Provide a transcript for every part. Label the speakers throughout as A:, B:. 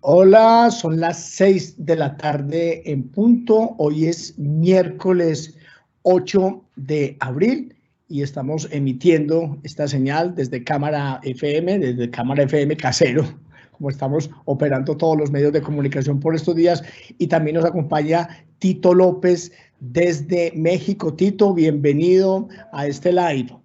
A: Hola, son las 6 de la tarde en punto. Hoy es miércoles 8 de abril y estamos emitiendo esta señal desde Cámara FM casero, como estamos operando todos los medios de comunicación por estos días. Y también nos acompaña Tito López desde México. Tito, bienvenido a este live.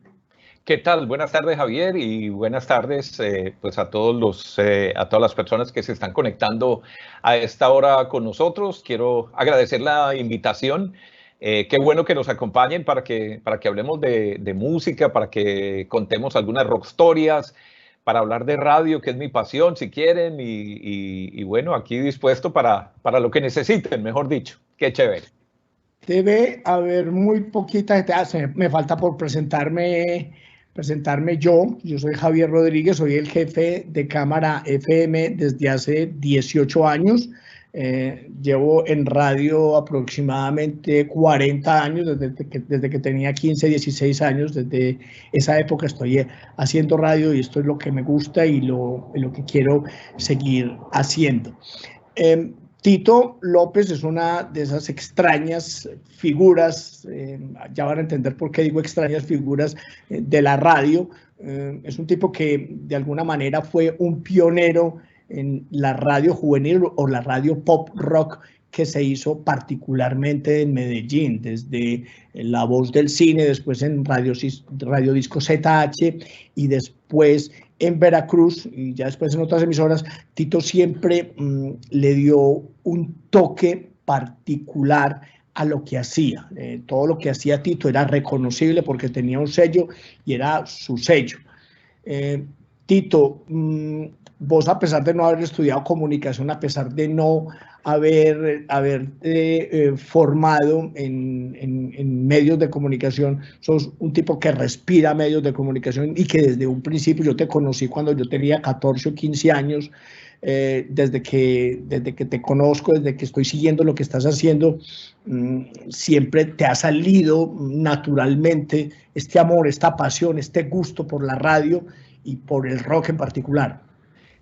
B: ¿Qué tal? Buenas tardes, Javier, y buenas tardes pues a todas las personas que se están conectando a esta hora con nosotros. Quiero agradecer la invitación. Qué bueno que nos acompañen para que hablemos de música, para que contemos algunas rock historias, para hablar de radio, que es mi pasión, si quieren, y bueno, aquí dispuesto para lo que necesiten, mejor dicho. Qué chévere.
A: Debe haber muy poquita gente. Me falta por presentarme yo. Yo soy Javier Rodríguez, soy el jefe de Cámara FM desde hace 18 años. Llevo en radio aproximadamente 40 años, desde que tenía 15, 16 años. Desde esa época estoy haciendo radio y esto es lo que me gusta y lo que quiero seguir haciendo. Tito López es una de esas extrañas figuras, ya van a entender por qué digo extrañas figuras, de la radio. Es un tipo que de alguna manera fue un pionero en la radio juvenil o la radio pop rock que se hizo particularmente en Medellín, desde La Voz del Cine, después en Radio Disco ZH y después en Veracruz y ya después en otras emisoras. Tito siempre le dio un toque particular a lo que hacía. Todo lo que hacía Tito era reconocible porque tenía un sello y era su sello. Tito, vos, a pesar de no haber estudiado comunicación, a pesar de no haberte formado en medios de comunicación, sos un tipo que respira medios de comunicación y que desde un principio, yo te conocí cuando yo tenía 14 o 15 años, desde que te conozco, desde que estoy siguiendo lo que estás haciendo, siempre te ha salido naturalmente este amor, esta pasión, este gusto por la radio y por el rock en particular.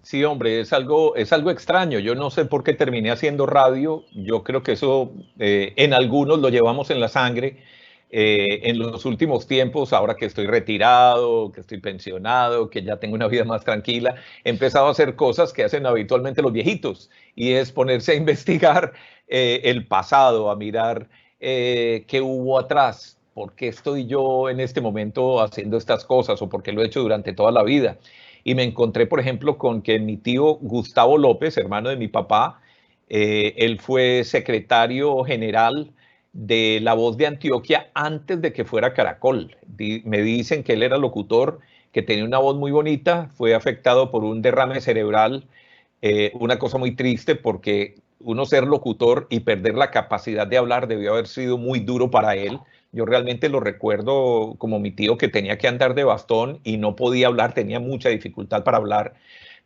B: Sí, hombre, es algo extraño. Yo no sé por qué terminé haciendo radio. Yo creo que eso en algunos lo llevamos en la sangre. En los últimos tiempos, ahora que estoy retirado, que estoy pensionado, que ya tengo una vida más tranquila, he empezado a hacer cosas que hacen habitualmente los viejitos, y es ponerse a investigar el pasado, a mirar qué hubo atrás, por qué estoy yo en este momento haciendo estas cosas o por qué lo he hecho durante toda la vida. Y me encontré, por ejemplo, con que mi tío Gustavo López, hermano de mi papá, él fue secretario general de La Voz de Antioquia antes de que fuera Caracol. Me dicen que él era locutor, que tenía una voz muy bonita, fue afectado por un derrame cerebral, una cosa muy triste porque uno ser locutor y perder la capacidad de hablar debió haber sido muy duro para él. Yo realmente lo recuerdo como mi tío, que tenía que andar de bastón y no podía hablar, tenía mucha dificultad para hablar.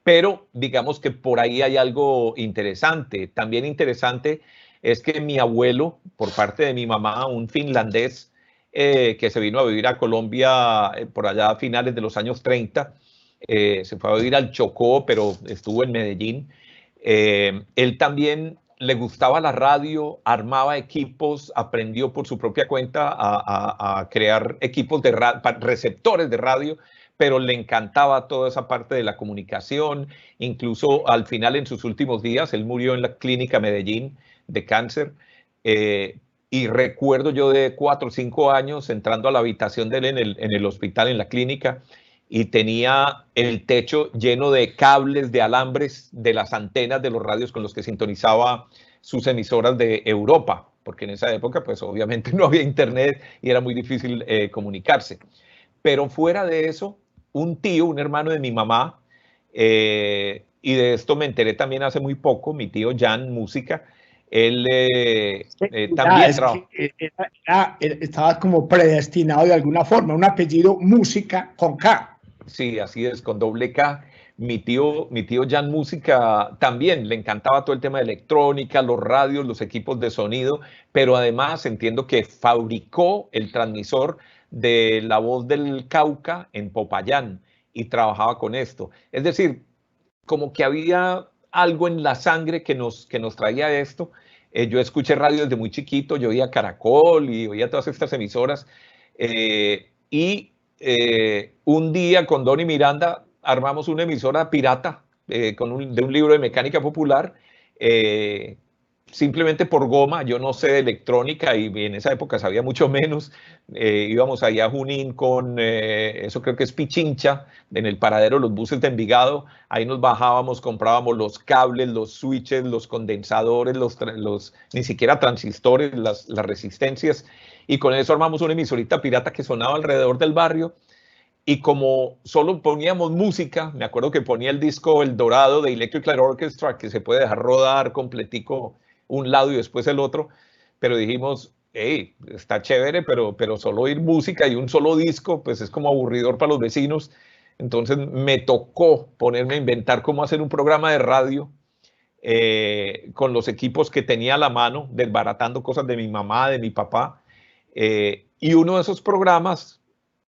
B: Pero digamos que por ahí hay algo interesante. También interesante es que mi abuelo, por parte de mi mamá, un finlandés que se vino a vivir a Colombia por allá a finales de los años 30, se fue a vivir al Chocó, pero estuvo en Medellín. Él también le gustaba la radio, armaba equipos, aprendió por su propia cuenta a crear equipos de receptores de radio, pero le encantaba toda esa parte de la comunicación. Incluso al final, en sus últimos días, él murió en la clínica Medellín de cáncer. Y recuerdo yo de 4 o 5 años entrando a la habitación de él en el hospital, en la clínica, y tenía el techo lleno de cables, de alambres, de las antenas de los radios con los que sintonizaba sus emisoras de Europa, porque en esa época pues obviamente no había internet y era muy difícil comunicarse. Pero fuera de eso, un tío, un hermano de mi mamá, y de esto me enteré también hace muy poco, mi tío Jan Música, él también trabajó.
A: Estaba como predestinado de alguna forma, un apellido Música con K.
B: Sí, así es, con doble K. Mi tío Jan Música también le encantaba todo el tema de electrónica, los radios, los equipos de sonido, pero además entiendo que fabricó el transmisor de La Voz del Cauca en Popayán y trabajaba con esto. Es decir, como que había algo en la sangre que nos traía esto. Yo escuché radio desde muy chiquito, yo oía Caracol y oía todas estas emisoras. Un día con Donny Miranda armamos una emisora pirata de un libro de mecánica popular, simplemente por goma. Yo no sé de electrónica y en esa época sabía mucho menos. Íbamos allá a Junín con, eso creo que es Pichincha, en el paradero de los buses de Envigado. Ahí nos bajábamos, comprábamos los cables, los switches, los condensadores, ni siquiera transistores, las resistencias. Y con eso armamos una emisorita pirata que sonaba alrededor del barrio. Y como solo poníamos música, me acuerdo que ponía el disco El Dorado de Electric Light Orchestra, que se puede dejar rodar completico un lado y después el otro, pero dijimos, hey, está chévere, pero solo oír música y un solo disco, pues es como aburridor para los vecinos. Entonces me tocó ponerme a inventar cómo hacer un programa de radio con los equipos que tenía a la mano, desbaratando cosas de mi mamá, de mi papá. Y uno de esos programas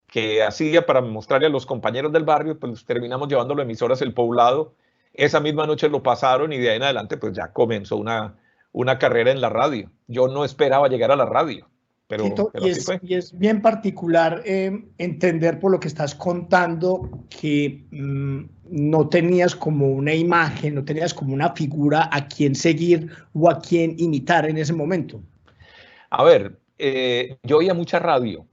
B: que hacía para mostrarle a los compañeros del barrio, pues terminamos llevándolo a emisoras El Poblado. Esa misma noche lo pasaron y de ahí en adelante pues ya comenzó una carrera en la radio. Yo no esperaba llegar a la radio, pero así fue.
A: Y es bien particular entender por lo que estás contando que no tenías como una imagen, no tenías como una figura a quien seguir o a quien imitar en ese momento.
B: A ver, yo oía mucha radio,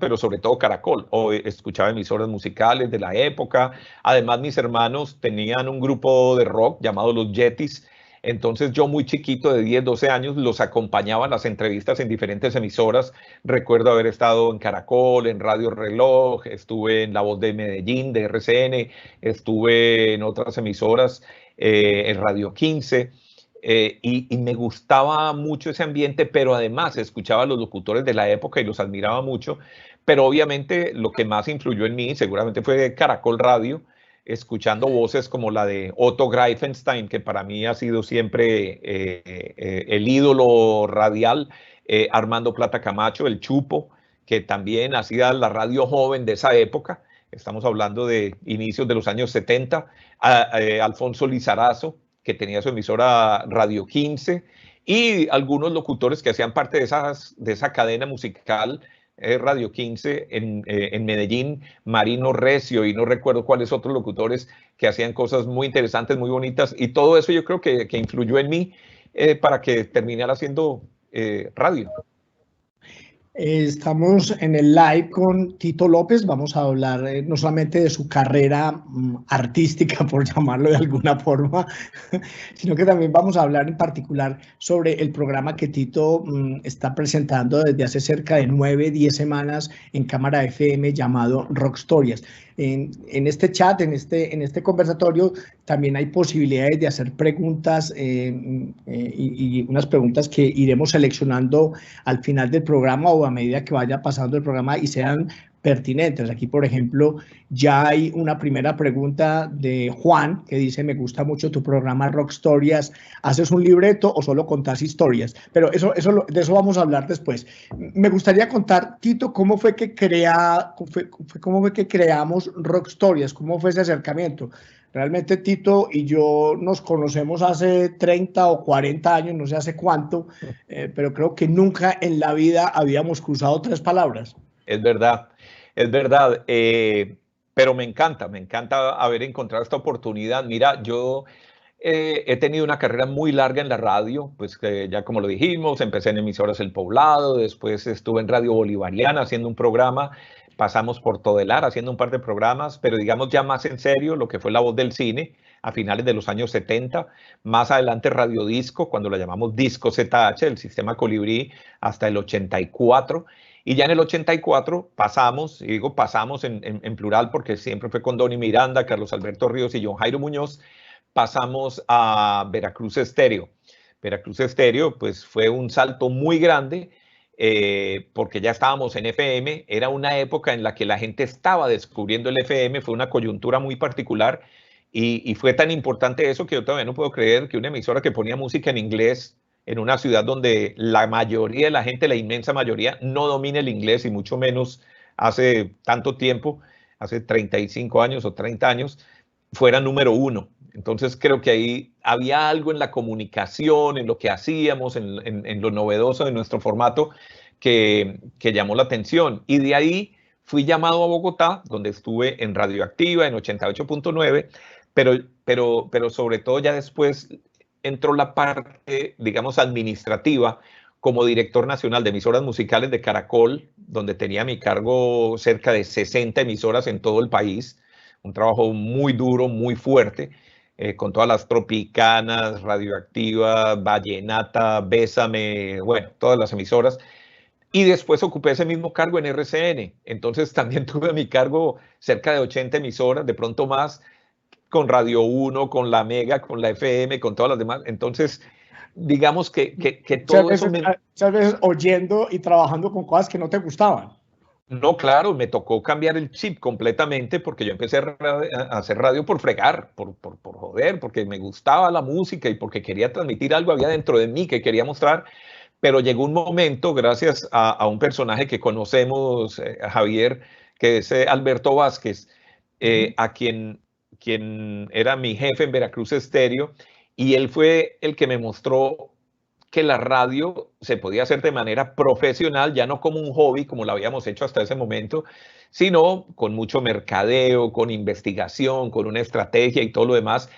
B: pero sobre todo Caracol, o escuchaba emisoras musicales de la época. Además, mis hermanos tenían un grupo de rock llamado Los Yetis. Entonces yo muy chiquito, de 10, 12 años, los acompañaba a las entrevistas en diferentes emisoras. Recuerdo haber estado en Caracol, en Radio Reloj, estuve en La Voz de Medellín, de RCN, estuve en otras emisoras, en Radio 15. Y me gustaba mucho ese ambiente, pero además escuchaba a los locutores de la época y los admiraba mucho. Pero obviamente lo que más influyó en mí seguramente fue Caracol Radio, escuchando voces como la de Otto Greifenstein, que para mí ha sido siempre el ídolo radial, Armando Plata Camacho, el Chupo, que también hacía la radio joven de esa época. Estamos hablando de inicios de los años 70, Alfonso Lizarazo, que tenía su emisora Radio 15, y algunos locutores que hacían parte de esa cadena musical, Radio 15 en Medellín, Marino Recio, y no recuerdo cuáles otros locutores que hacían cosas muy interesantes, muy bonitas, y todo eso yo creo que influyó en mí para que terminara haciendo radio.
A: Estamos en el live con Tito López. Vamos a hablar no solamente de su carrera artística, por llamarlo de alguna forma, sino que también vamos a hablar en particular sobre el programa que Tito está presentando desde hace cerca de 9, 10 semanas en Cámara FM llamado Rock Stories. En este chat, en este conversatorio, también hay posibilidades de hacer preguntas y unas preguntas que iremos seleccionando al final del programa o a medida que vaya pasando el programa y sean pertinentes. Aquí, por ejemplo, ya hay una primera pregunta de Juan que dice: me gusta mucho tu programa Rock Stories. ¿Haces un libreto o solo contás historias? Pero de eso vamos a hablar después. Me gustaría contar, Tito, cómo fue que creamos Rock Stories, cómo fue ese acercamiento. Realmente Tito y yo nos conocemos hace 30 o 40 años, no sé hace cuánto, pero creo que nunca en la vida habíamos cruzado 3 palabras.
B: Es verdad. Es verdad, pero me encanta haber encontrado esta oportunidad. Mira, yo he tenido una carrera muy larga en la radio, pues ya como lo dijimos, empecé en emisoras El Poblado, después estuve en Radio Bolivariana haciendo un programa, pasamos por Todelar haciendo un par de programas, pero digamos ya más en serio lo que fue La Voz del Cine a finales de los años 70, más adelante Radio Disco, cuando la llamamos Disco ZH, el sistema Colibrí, hasta el 84. Y ya en el 84 pasamos, y digo pasamos en plural porque siempre fue con Donny Miranda, Carlos Alberto Ríos y John Jairo Muñoz, pasamos a Veracruz Estéreo. Veracruz Estéreo pues fue un salto muy grande porque ya estábamos en FM, era una época en la que la gente estaba descubriendo el FM, fue una coyuntura muy particular y fue tan importante eso que yo todavía no puedo creer que una emisora que ponía música en inglés en una ciudad donde la mayoría de la gente, la inmensa mayoría, no domina el inglés y mucho menos hace tanto tiempo, hace 35 años o 30 años, fuera número 1. Entonces creo que ahí había algo en la comunicación, en lo que hacíamos, en lo novedoso de nuestro formato que llamó la atención. Y de ahí fui llamado a Bogotá, donde estuve en Radioactiva, en 88.9, pero sobre todo ya después entró la parte, digamos, administrativa como director nacional de emisoras musicales de Caracol, donde tenía a mi cargo cerca de 60 emisoras en todo el país, un trabajo muy duro, muy fuerte, con todas las Tropicanas, Radioactiva, Vallenata, Bésame, bueno, todas las emisoras. Y después ocupé ese mismo cargo en RCN. Entonces también tuve a mi cargo cerca de 80 emisoras, de pronto más, con Radio 1, con la Mega, con la FM, con todas las demás. Entonces, digamos que todo eso me...
A: Muchas veces oyendo y trabajando con cosas que no te gustaban.
B: No, claro, me tocó cambiar el chip completamente porque yo empecé a hacer radio por fregar, por joder, porque me gustaba la música y porque quería transmitir algo, había dentro de mí que quería mostrar. Pero llegó un momento, gracias a un personaje que conocemos, Javier, que es Alberto Vázquez, a quien era mi jefe en Veracruz Estéreo, y él fue el que me mostró que la radio se podía hacer de manera profesional, ya no como un hobby, como lo habíamos hecho hasta ese momento, sino con mucho mercadeo, con investigación, con una estrategia y todo lo demás.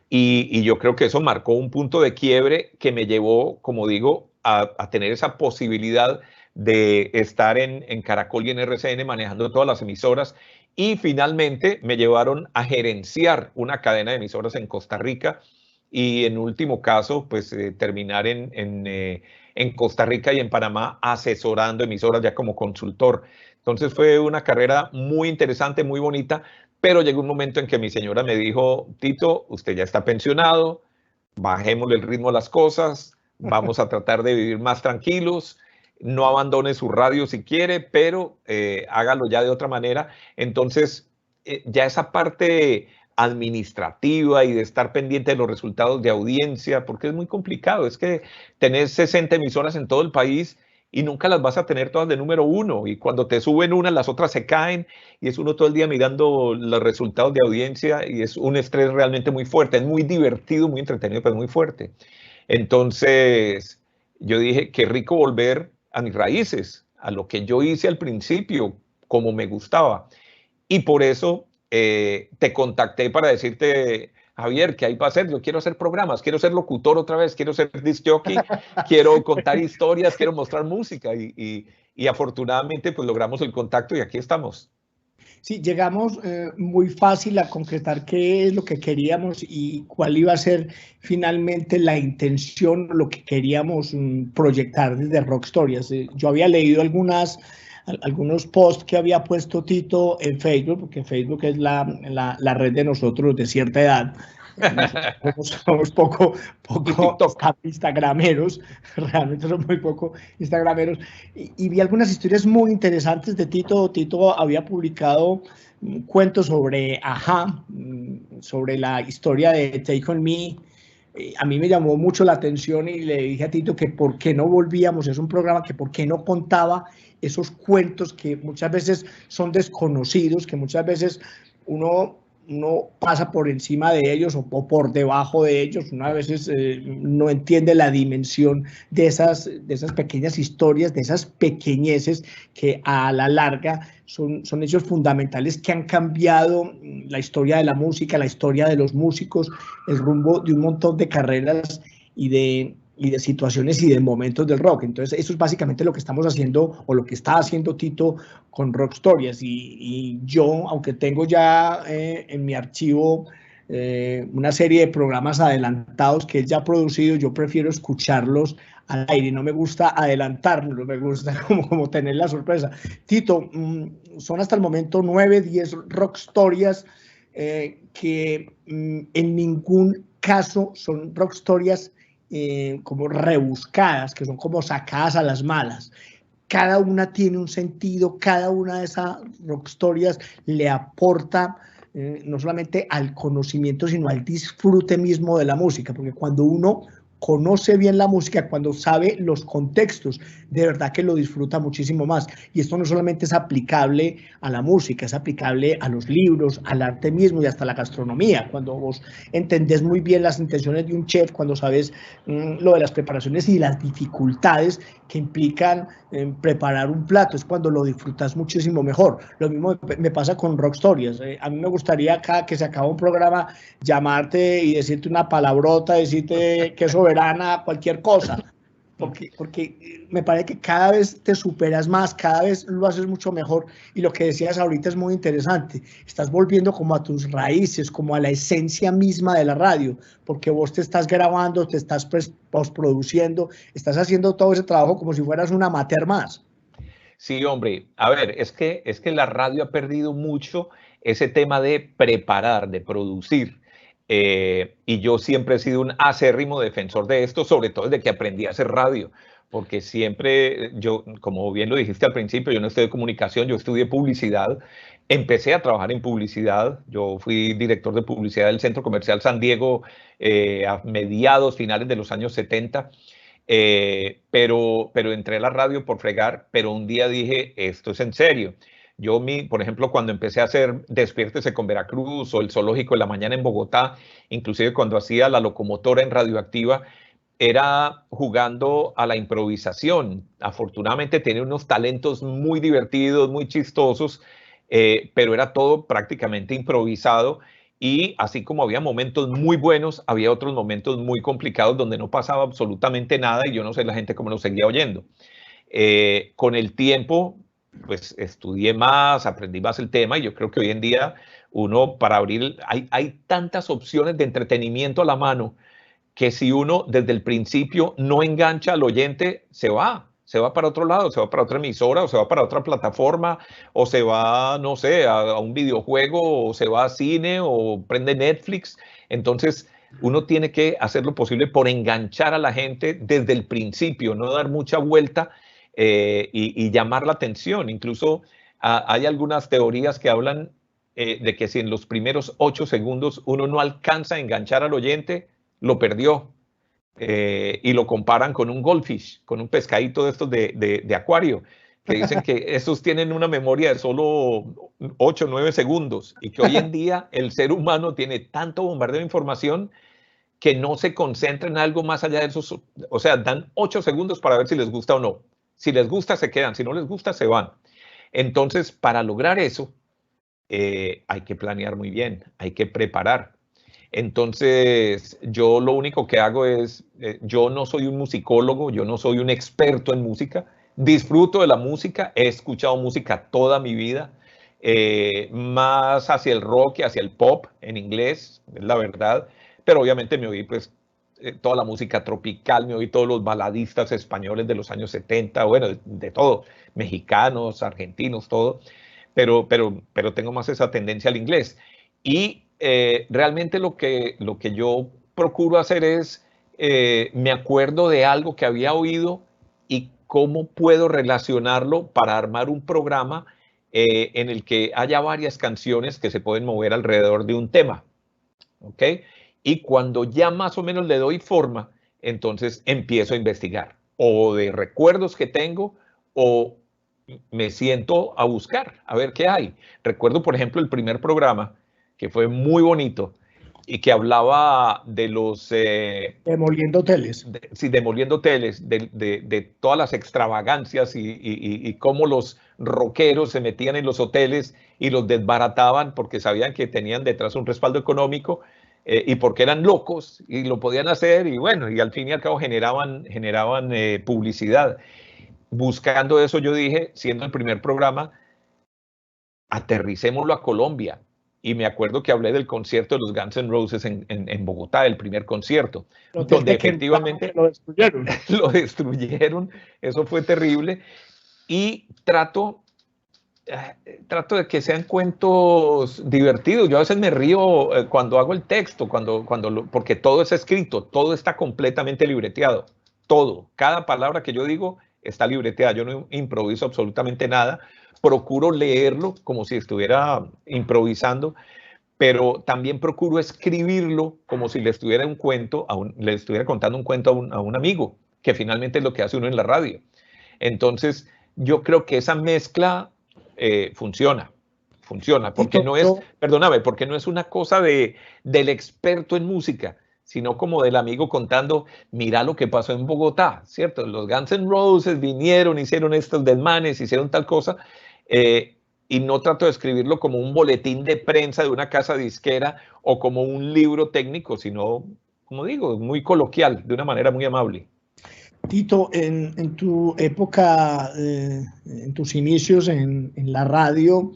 B: Y yo creo que eso marcó un punto de quiebre que me llevó, como digo, a tener esa posibilidad de estar en Caracol y en RCN manejando todas las emisoras. Y finalmente me llevaron a gerenciar una cadena de emisoras en Costa Rica y en último caso, pues terminar en Costa Rica y en Panamá asesorando emisoras ya como consultor. Entonces fue una carrera muy interesante, muy bonita, pero llegó un momento en que mi señora me dijo, Tito, usted ya está pensionado, bajémosle el ritmo a las cosas, vamos a tratar de vivir más tranquilos, no abandone su radio si quiere, pero hágalo ya de otra manera. Entonces, ya esa parte administrativa y de estar pendiente de los resultados de audiencia, porque es muy complicado, es que tenés 60 emisoras en todo el país y nunca las vas a tener todas de número uno, y cuando te suben una, las otras se caen, y es uno todo el día mirando los resultados de audiencia, y es un estrés realmente muy fuerte, es muy divertido, muy entretenido, pero muy fuerte. Entonces, yo dije, qué rico volver a mis raíces, a lo que yo hice al principio, como me gustaba. Y por eso te contacté para decirte, Javier, ¿qué hay para hacer? Yo quiero hacer programas, quiero ser locutor otra vez, quiero ser disc jockey, quiero contar historias, quiero mostrar música. Y afortunadamente, pues logramos el contacto y aquí estamos.
A: Sí, llegamos muy fácil a concretar qué es lo que queríamos y cuál iba a ser finalmente la intención, lo que queríamos proyectar desde Rock Stories. Yo había leído algunos posts que había puesto Tito en Facebook, porque Facebook es la red de nosotros de cierta edad. Somos poco instagrameros, realmente somos muy poco instagrameros, y vi algunas historias muy interesantes de Tito. Tito había publicado cuentos sobre Ajá, sobre la historia de Take On Me. A mí me llamó mucho la atención y le dije a Tito que por qué no volvíamos, es un programa que por qué no contaba esos cuentos que muchas veces son desconocidos, que muchas veces uno pasa por encima de ellos o por debajo de ellos. Uno a veces no entiende la dimensión de esas pequeñas historias, de esas pequeñeces que a la larga son hechos fundamentales que han cambiado la historia de la música, la historia de los músicos, el rumbo de un montón de carreras y de situaciones y de momentos del rock. Entonces, eso es básicamente lo que estamos haciendo, o lo que está haciendo Tito con Rock Stories. Y yo, aunque tengo ya en mi archivo una serie de programas adelantados que él ya ha producido, yo prefiero escucharlos al aire. No me gusta adelantarlos, me gusta como tener la sorpresa. Tito, son hasta el momento 9, 10 Rock Stories que en ningún caso son Rock Stories como rebuscadas, que son como sacadas a las malas. Cada una tiene un sentido, cada una de esas rock stories le aporta no solamente al conocimiento, sino al disfrute mismo de la música, porque cuando uno conoce bien la música, cuando sabe los contextos, de verdad que lo disfruta muchísimo más. Y esto no solamente es aplicable a la música, es aplicable a los libros, al arte mismo y hasta la gastronomía. Cuando vos entendés muy bien las intenciones de un chef, cuando sabes lo de las preparaciones y las dificultades que implican preparar un plato, es cuando lo disfrutas muchísimo mejor. Lo mismo me pasa con Rock Stories. A mí me gustaría acá que se acaba un programa llamarte y decirte una palabrota, decirte que soberana, cualquier cosa. Porque me parece que cada vez te superas más, cada vez lo haces mucho mejor, y lo que decías ahorita es muy interesante, estás volviendo como a tus raíces, como a la esencia misma de la radio, porque vos te estás grabando, te estás postproduciendo, estás haciendo todo ese trabajo como si fueras un amateur más.
B: Sí, hombre, a ver, es que la radio ha perdido mucho ese tema de preparar, de producir. Y yo siempre he sido un acérrimo defensor de esto, sobre todo desde que aprendí a hacer radio, porque siempre yo, como bien lo dijiste al principio, yo no estudié comunicación, yo estudié publicidad, empecé a trabajar en publicidad, yo fui director de publicidad del Centro Comercial San Diego a mediados, finales de los años 70. Pero entré a la radio por fregar, pero un día dije, esto es en serio. Yo, por ejemplo, cuando empecé a hacer Despiértese con Veracruz o El Zoológico en la mañana en Bogotá, inclusive cuando hacía La Locomotora en Radioactiva, era jugando a la improvisación. Afortunadamente tenía unos talentos muy divertidos, muy chistosos, pero era todo prácticamente improvisado. Y así como había momentos muy buenos, había otros momentos muy complicados donde no pasaba absolutamente nada y yo no sé la gente cómo lo seguía oyendo. Con el tiempo, pues estudié más, aprendí más el tema y yo creo que hoy en día uno para abrir, hay tantas opciones de entretenimiento a la mano que si uno desde el principio no engancha al oyente, se va para otro lado, se va para otra emisora, o se va para otra plataforma, o se va, no sé, a un videojuego, o se va a cine, o prende Netflix. Entonces, uno tiene que hacer lo posible por enganchar a la gente desde el principio, no dar mucha vuelta y llamar la atención. Incluso hay algunas teorías que hablan de que si en los primeros 8 segundos uno no alcanza a enganchar al oyente, lo perdió. Y lo comparan con un goldfish, con un pescadito de estos de acuario, que dicen que estos tienen una memoria de solo 8 o 9 segundos y que hoy en día el ser humano tiene tanto bombardeo de información que no se concentra en algo más allá de esos, o sea, dan 8 segundos para ver si les gusta o no. Si les gusta, se quedan, si no les gusta, se van. Entonces, para lograr eso, hay que planear muy bien, hay que preparar. Entonces, yo lo único que hago es, yo no soy un musicólogo, yo no soy un experto en música, disfruto de la música, he escuchado música toda mi vida, más hacia el rock y hacia el pop en inglés, es la verdad, pero obviamente me oí pues toda la música tropical, me oí todos los baladistas españoles de los años 70, bueno, de todo, mexicanos, argentinos, todo, pero tengo más esa tendencia al inglés. Y realmente lo que yo procuro hacer es, me acuerdo de algo que había oído y cómo puedo relacionarlo para armar un programa en el que haya varias canciones que se pueden mover alrededor de un tema. ¿Ok? Y cuando ya más o menos le doy forma, entonces empiezo a investigar o de recuerdos que tengo o me siento a buscar, a ver qué hay. Recuerdo, por ejemplo, el primer programa que fue muy bonito y que hablaba de los...
A: demoliendo hoteles.
B: Sí, demoliendo hoteles, de todas las extravagancias y cómo los rockeros se metían en los hoteles y los desbarataban porque sabían que tenían detrás un respaldo económico y porque eran locos y lo podían hacer y bueno, y al fin y al cabo generaban publicidad. Buscando eso yo dije, siendo el primer programa, aterricémoslo a Colombia. Y me acuerdo que hablé del concierto de los Guns N' Roses en Bogotá, el primer concierto, donde efectivamente
A: lo destruyeron.
B: lo destruyeron. Eso fue terrible. Y trato de que sean cuentos divertidos. Yo a veces me río cuando hago el texto, porque todo es escrito, todo está completamente libreteado. Todo, cada palabra que yo digo está libreteada. Yo no improviso absolutamente nada. Procuro leerlo como si estuviera improvisando, pero también procuro escribirlo como si le estuviera un cuento, le estuviera contando un cuento a un amigo, que finalmente es lo que hace uno en la radio. Entonces, yo creo que esa mezcla funciona, porque no es, perdóname, porque no es una cosa del experto en música, sino como del amigo contando, mira lo que pasó en Bogotá, ¿cierto? Los Guns N' Roses vinieron, hicieron estos desmanes, hicieron tal cosa, y no trato de escribirlo como un boletín de prensa de una casa disquera o como un libro técnico, sino, como digo, muy coloquial, de una manera muy amable.
A: Tito, en tu época, en tus inicios en la radio,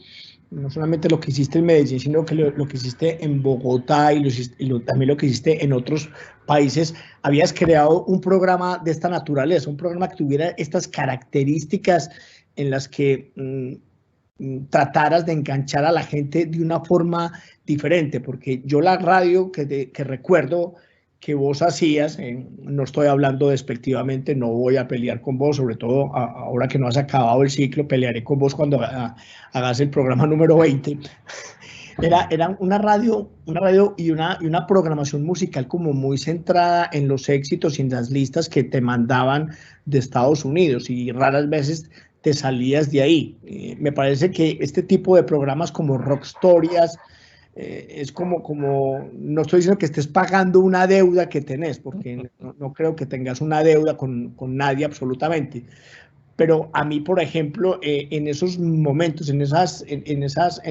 A: no solamente lo que hiciste en Medellín, sino que lo que hiciste en Bogotá también lo que hiciste en otros países, habías creado un programa de esta naturaleza, un programa que tuviera estas características en las que trataras de enganchar a la gente de una forma diferente, porque yo la radio que recuerdo que vos hacías, no estoy hablando despectivamente, no voy a pelear con vos, sobre todo ahora que no has acabado el ciclo, pelearé con vos cuando hagas el programa número 20. Era una radio y una programación musical como muy centrada en los éxitos y en las listas que te mandaban de Estados Unidos, y raras veces te salías de ahí. Me parece que este tipo de programas como Rockstorias, es como, no estoy diciendo que estés pagando una deuda que tenés, porque no creo que tengas una deuda con nadie absolutamente, pero a mí, por ejemplo, en esos momentos, en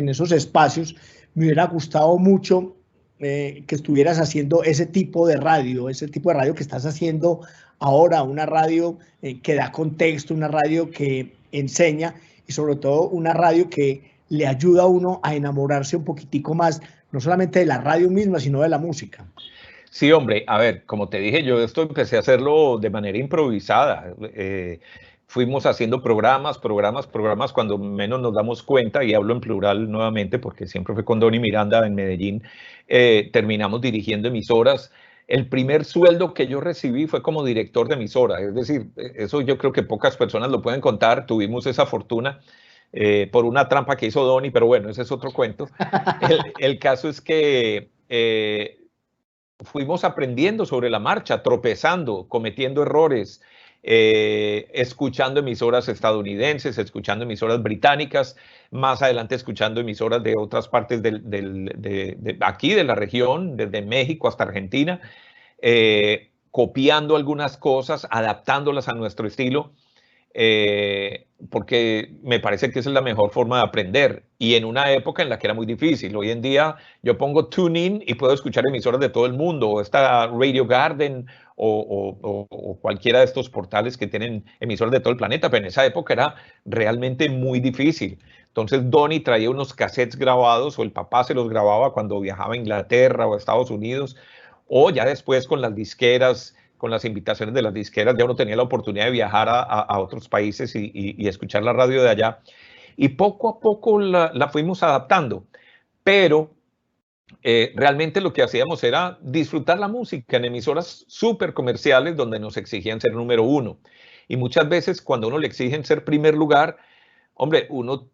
A: esos espacios, me hubiera gustado mucho que estuvieras haciendo ese tipo de radio que estás haciendo ahora, una radio que da contexto, una radio que enseña, y sobre todo una radio que le ayuda a uno a enamorarse un poquitico más, no solamente de la radio misma, sino de la música.
B: Sí, hombre, a ver, como te dije, yo esto empecé a hacerlo de manera improvisada. Fuimos haciendo programas, cuando menos nos damos cuenta, y hablo en plural nuevamente porque siempre fue con Donny Miranda en Medellín, terminamos dirigiendo emisoras. El primer sueldo que yo recibí fue como director de emisora, es decir, eso yo creo que pocas personas lo pueden contar, tuvimos esa fortuna por una trampa que hizo Donny, pero bueno, ese es otro cuento. El caso es que fuimos aprendiendo sobre la marcha, tropezando, cometiendo errores, escuchando emisoras estadounidenses, escuchando emisoras británicas, más adelante escuchando emisoras de otras partes de aquí, de la región, desde México hasta Argentina, copiando algunas cosas, adaptándolas a nuestro estilo. Porque me parece que esa es la mejor forma de aprender, y en una época en la que era muy difícil. Hoy en día yo pongo TuneIn y puedo escuchar emisoras de todo el mundo, o está Radio Garden o cualquiera de estos portales que tienen emisoras de todo el planeta, pero en esa época era realmente muy difícil. Entonces Donny traía unos cassettes grabados, o el papá se los grababa cuando viajaba a Inglaterra o a Estados Unidos, o ya después con las disqueras, con las invitaciones de las disqueras, ya uno tenía la oportunidad de viajar a otros países y escuchar la radio de allá. Y poco a poco la fuimos adaptando, pero realmente lo que hacíamos era disfrutar la música en emisoras súper comerciales donde nos exigían ser número uno. Y muchas veces cuando uno le exigen ser primer lugar, hombre, uno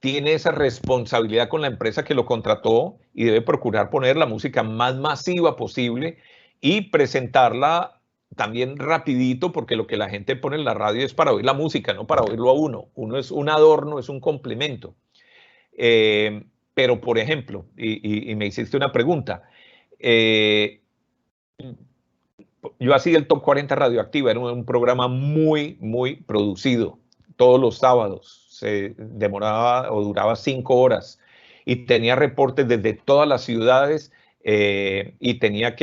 B: tiene esa responsabilidad con la empresa que lo contrató y debe procurar poner la música más masiva posible y presentarla también rapidito, porque lo que la gente pone en la radio es para oír la música, no para oírlo a uno. Uno es un adorno, es un complemento. Pero, por ejemplo, y me hiciste una pregunta, yo hacía el Top 40 Radioactiva, era un programa muy, muy producido, todos los sábados, se demoraba o duraba 5 horas, y tenía reportes desde todas las ciudades, y tenía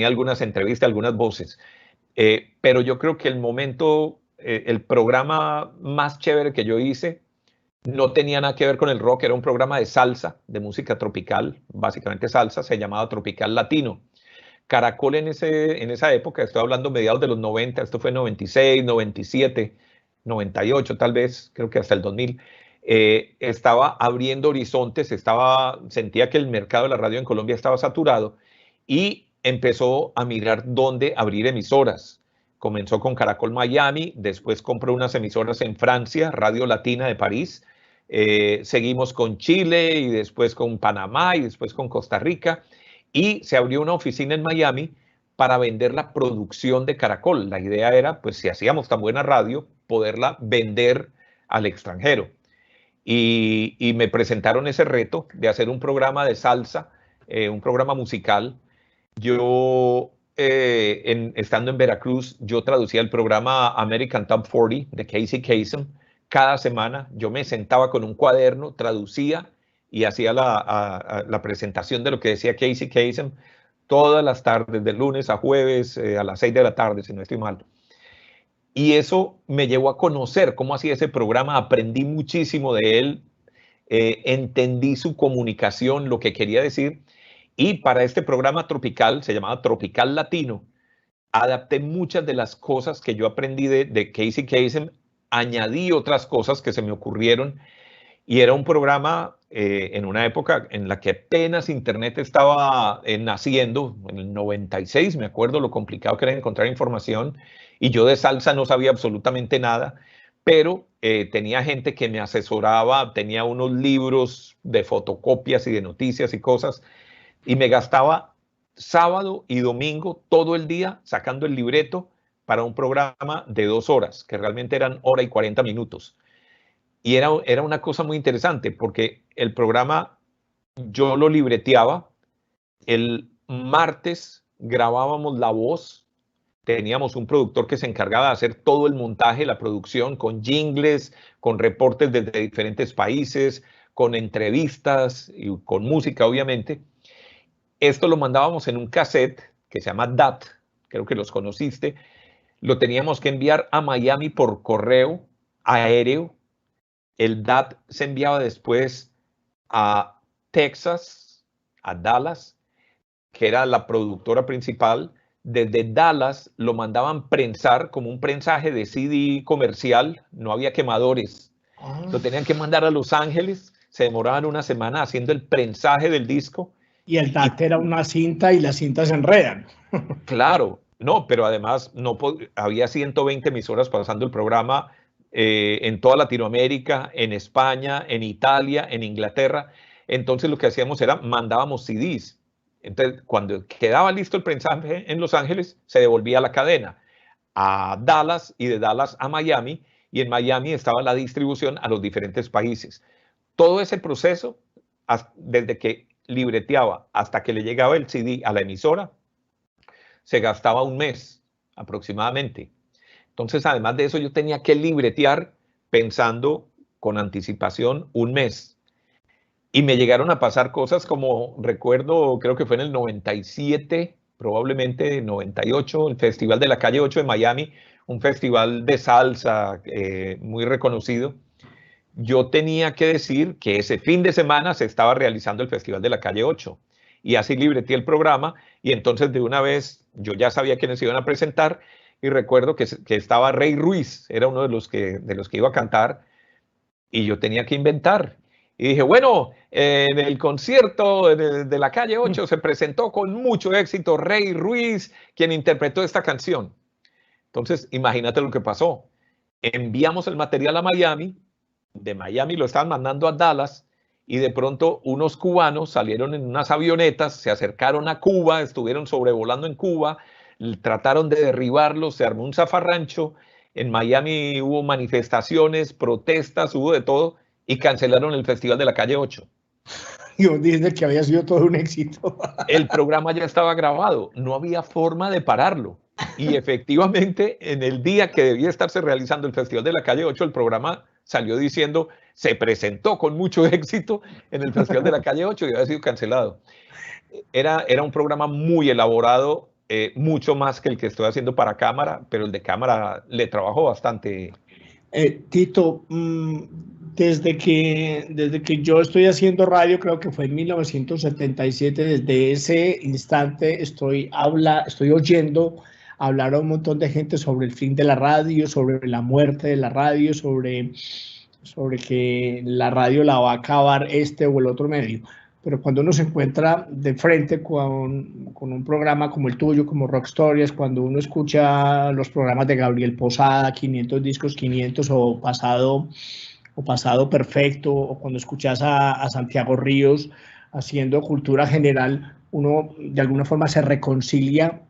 B: algunas entrevistas, algunas voces. Pero yo creo que el programa más chévere que yo hice no tenía nada que ver con el rock, era un programa de salsa, de música tropical, básicamente salsa, se llamaba Tropical Latino. Caracol en esa época, estoy hablando mediados de los 90, esto fue 96, 97, 98 tal vez, creo que hasta el 2000, estaba abriendo horizontes, sentía que el mercado de la radio en Colombia estaba saturado, y empezó a mirar dónde abrir emisoras. Comenzó con Caracol Miami, después compró unas emisoras en Francia, Radio Latina de París, seguimos con Chile y después con Panamá y después con Costa Rica, y se abrió una oficina en Miami para vender la producción de Caracol. La idea era, pues si hacíamos tan buena radio, poderla vender al extranjero. Y me presentaron ese reto de hacer un programa de salsa, un programa musical. Yo, estando en Veracruz, yo traducía el programa American Top 40 de Casey Kasem. Cada semana yo me sentaba con un cuaderno, traducía y hacía la presentación de lo que decía Casey Kasem todas las tardes, de lunes a jueves, a las 6 de la tarde, si no estoy mal. Y eso me llevó a conocer cómo hacía ese programa, aprendí muchísimo de él, entendí su comunicación, lo que quería decir, y para este programa tropical, se llamaba Tropical Latino, adapté muchas de las cosas que yo aprendí de Casey Kasem, añadí otras cosas que se me ocurrieron, y era un programa en una época en la que apenas Internet estaba naciendo, en el 96, me acuerdo lo complicado que era encontrar información, y yo de salsa no sabía absolutamente nada, pero tenía gente que me asesoraba, tenía unos libros de fotocopias y de noticias y cosas, y me gastaba sábado y domingo todo el día sacando el libreto para un programa de 2 horas, que realmente eran 1 hora y 40 minutos. Y era una cosa muy interesante porque el programa yo lo libreteaba, el martes grabábamos la voz, teníamos un productor que se encargaba de hacer todo el montaje, la producción, con jingles, con reportes desde diferentes países, con entrevistas y con música, obviamente. Esto lo mandábamos en un cassette que se llama DAT, creo que los conociste. Lo teníamos que enviar a Miami por correo aéreo. El DAT se enviaba después a Texas, a Dallas, que era la productora principal. Desde Dallas lo mandaban prensar como un prensaje de CD comercial, no había quemadores. Lo tenían que mandar a Los Ángeles, se demoraban una semana haciendo el prensaje del disco.
A: Y el DAT era una cinta y las cintas se enredan.
B: Claro, no, pero además no había 120 emisoras pasando el programa en toda Latinoamérica, en España, en Italia, en Inglaterra. Entonces lo que hacíamos era mandábamos CDs. Entonces cuando quedaba listo el prensaje en Los Ángeles, se devolvía a la cadena a Dallas y de Dallas a Miami, y en Miami estaba la distribución a los diferentes países. Todo ese proceso, desde que libreteaba hasta que le llegaba el CD a la emisora, se gastaba un mes aproximadamente. Entonces, además de eso, yo tenía que libretear pensando con anticipación un mes. Y me llegaron a pasar cosas como, recuerdo, creo que fue en el 97, probablemente 98, el Festival de la Calle 8 de Miami, un festival de salsa muy reconocido. Yo tenía que decir que ese fin de semana se estaba realizando el Festival de la Calle 8. Y así libreteé el programa, y entonces de una vez yo ya sabía quiénes iban a presentar, y recuerdo que estaba Rey Ruiz, era uno de los que iba a cantar, y yo tenía que inventar. Y dije, bueno, en el concierto de la Calle 8 se presentó con mucho éxito Rey Ruiz, quien interpretó esta canción. Entonces, imagínate lo que pasó. Enviamos el material a Miami, de Miami lo estaban mandando a Dallas, y de pronto unos cubanos salieron en unas avionetas, se acercaron a Cuba, estuvieron sobrevolando en Cuba, trataron de derribarlos, se armó un zafarrancho, en Miami hubo manifestaciones, protestas, hubo de todo, y cancelaron el Festival de la Calle 8.
A: Y vos dices que había sido todo un éxito.
B: El programa ya estaba grabado, no había forma de pararlo. Y efectivamente, en el día que debía estarse realizando el Festival de la Calle 8, el programa salió diciendo, se presentó con mucho éxito en el Festival de la Calle 8 y había sido cancelado. Era un programa muy elaborado, mucho más que el que estoy haciendo para cámara, pero el de cámara le trabajó bastante.
A: Tito, desde que yo estoy haciendo radio, creo que fue en 1977, desde ese instante estoy oyendo hablar a un montón de gente sobre el fin de la radio, sobre la muerte de la radio, sobre que la radio la va a acabar este o el otro medio. Pero cuando uno se encuentra de frente con un programa como el tuyo, como Rock Stories, cuando uno escucha los programas de Gabriel Posada, 500 discos, 500, o pasado o Pasado Perfecto, o cuando escuchas a Santiago Ríos haciendo cultura general, uno de alguna forma se reconcilia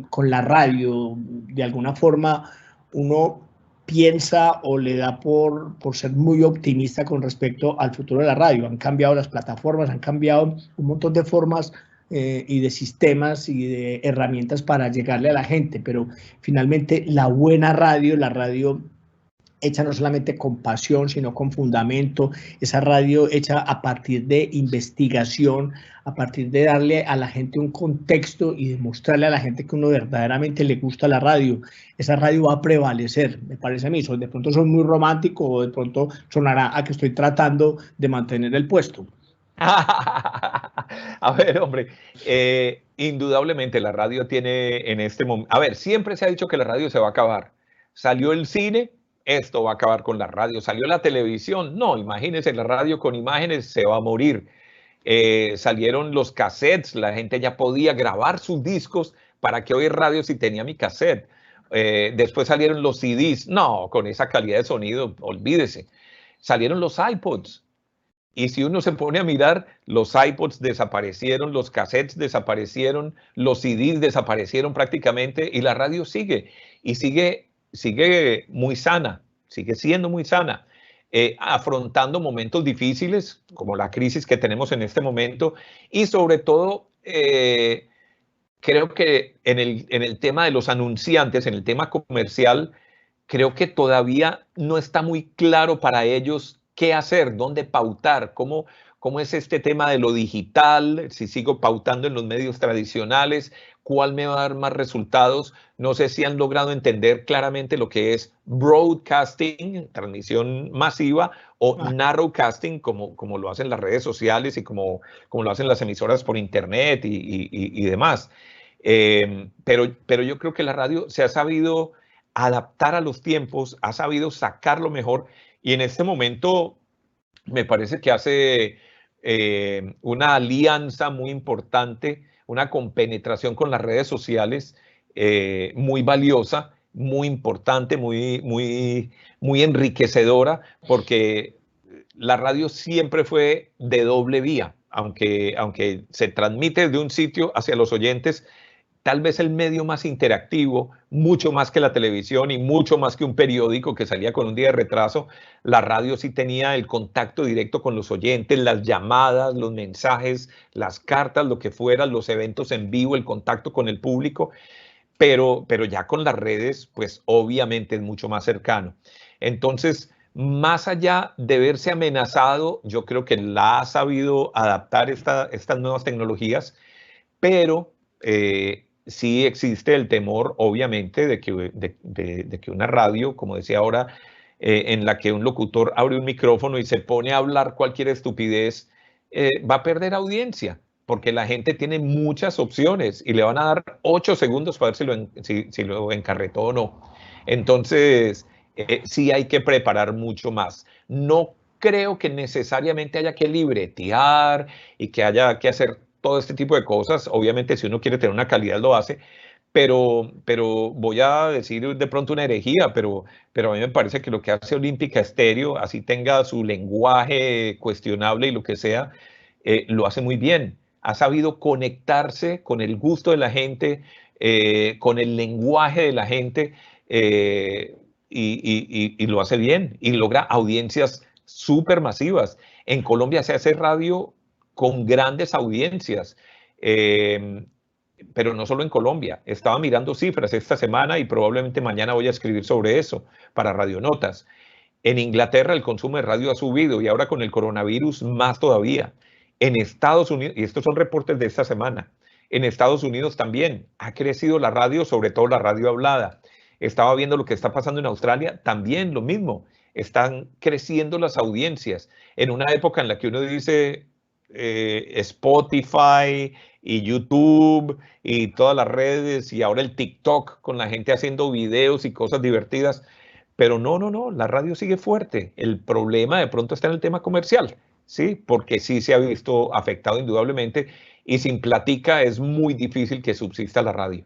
A: con la radio, de alguna forma uno piensa o le da por ser muy optimista con respecto al futuro de la radio. Han cambiado las plataformas, han cambiado un montón de formas y de sistemas y de herramientas para llegarle a la gente, pero finalmente la buena radio, la radio hecha no solamente con pasión, sino con fundamento, esa radio hecha a partir de investigación, a partir de darle a la gente un contexto y demostrarle a la gente que uno verdaderamente le gusta la radio, esa radio va a prevalecer, me parece a mí. De pronto soy muy romántico o de pronto sonará a que estoy tratando de mantener el puesto.
B: A ver, hombre, indudablemente la radio tiene en este momento, a ver, siempre se ha dicho que la radio se va a acabar. Salió el cine, esto va a acabar con la radio. Salió la televisión, no, imagínense, la radio con imágenes se va a morir. Salieron los cassettes, la gente ya podía grabar sus discos. ¿Para qué oír radio si tenía mi cassette? Después salieron los CDs, no, con esa calidad de sonido, olvídese. Salieron los iPods. Y si uno se pone a mirar, los iPods desaparecieron, los cassettes desaparecieron, los CDs desaparecieron prácticamente y la radio sigue. Y sigue muy sana, sigue siendo muy sana, afrontando momentos difíciles como la crisis que tenemos en este momento y sobre todo creo que en el tema de los anunciantes, en el tema comercial, creo que todavía no está muy claro para ellos qué hacer, dónde pautar, cómo es este tema de lo digital, si sigo pautando en los medios tradicionales, cuál me va a dar más resultados. No sé si han logrado entender claramente lo que es broadcasting, transmisión masiva, o narrowcasting, como lo hacen las redes sociales y como lo hacen las emisoras por internet y demás. Pero yo creo que la radio se ha sabido adaptar a los tiempos, ha sabido sacar lo mejor y en este momento me parece que hace una alianza muy importante, una compenetración con las redes sociales muy valiosa, muy importante, muy enriquecedora, porque la radio siempre fue de doble vía, aunque se transmite de un sitio hacia los oyentes, tal vez el medio más interactivo, mucho más que la televisión y mucho más que un periódico que salía con un día de retraso. La radio sí tenía el contacto directo con los oyentes, las llamadas, los mensajes, las cartas, lo que fuera, los eventos en vivo, el contacto con el público, pero ya con las redes, pues obviamente es mucho más cercano. Entonces, más allá de verse amenazado, yo creo que la ha sabido adaptar estas nuevas tecnologías, pero sí existe el temor, obviamente, de que una radio, como decía ahora, en la que un locutor abre un micrófono y se pone a hablar cualquier estupidez, va a perder audiencia, porque la gente tiene muchas opciones y le van a dar 8 segundos para ver si lo encarretó o no. Entonces, sí hay que preparar mucho más. No creo que necesariamente haya que libretear y que haya que hacer todo este tipo de cosas. Obviamente, si uno quiere tener una calidad, lo hace, pero voy a decir de pronto una herejía, pero a mí me parece que lo que hace Olímpica Estéreo, así tenga su lenguaje cuestionable y lo que sea, lo hace muy bien. Ha sabido conectarse con el gusto de la gente, con el lenguaje de la gente, y lo hace bien y logra audiencias súper masivas. En Colombia se hace radio con grandes audiencias, pero no solo en Colombia. Estaba mirando cifras esta semana y probablemente mañana voy a escribir sobre eso para Radionotas. En Inglaterra el consumo de radio ha subido y ahora con el coronavirus más todavía. En Estados Unidos, y estos son reportes de esta semana, en Estados Unidos también ha crecido la radio, sobre todo la radio hablada. Estaba viendo lo que está pasando en Australia, también lo mismo. Están creciendo las audiencias. En una época en la que uno dice Spotify y YouTube y todas las redes y ahora el TikTok con la gente haciendo videos y cosas divertidas. Pero no, la radio sigue fuerte. El problema de pronto está en el tema comercial, ¿sí? Porque sí se ha visto afectado indudablemente y sin platica es muy difícil que subsista la radio.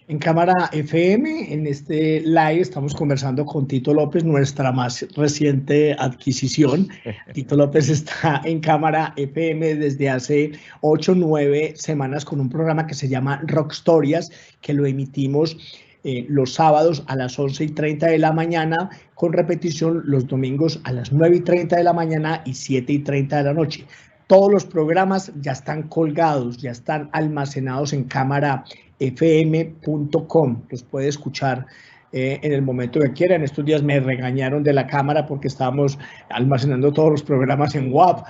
A: En Cámara FM, en este live, estamos conversando con Tito López, nuestra más reciente adquisición. Tito López está en Cámara FM desde hace 8 o 9 semanas con un programa que se llama Rock Stories, que lo emitimos los sábados a las 11:30 de la mañana, con repetición los domingos a las 9:30 de la mañana y 7:30 de la noche. Todos los programas ya están colgados, ya están almacenados en cámarafm.com. Los puede escuchar en el momento que quiera. En estos días me regañaron de la cámara porque estábamos almacenando todos los programas en WAP.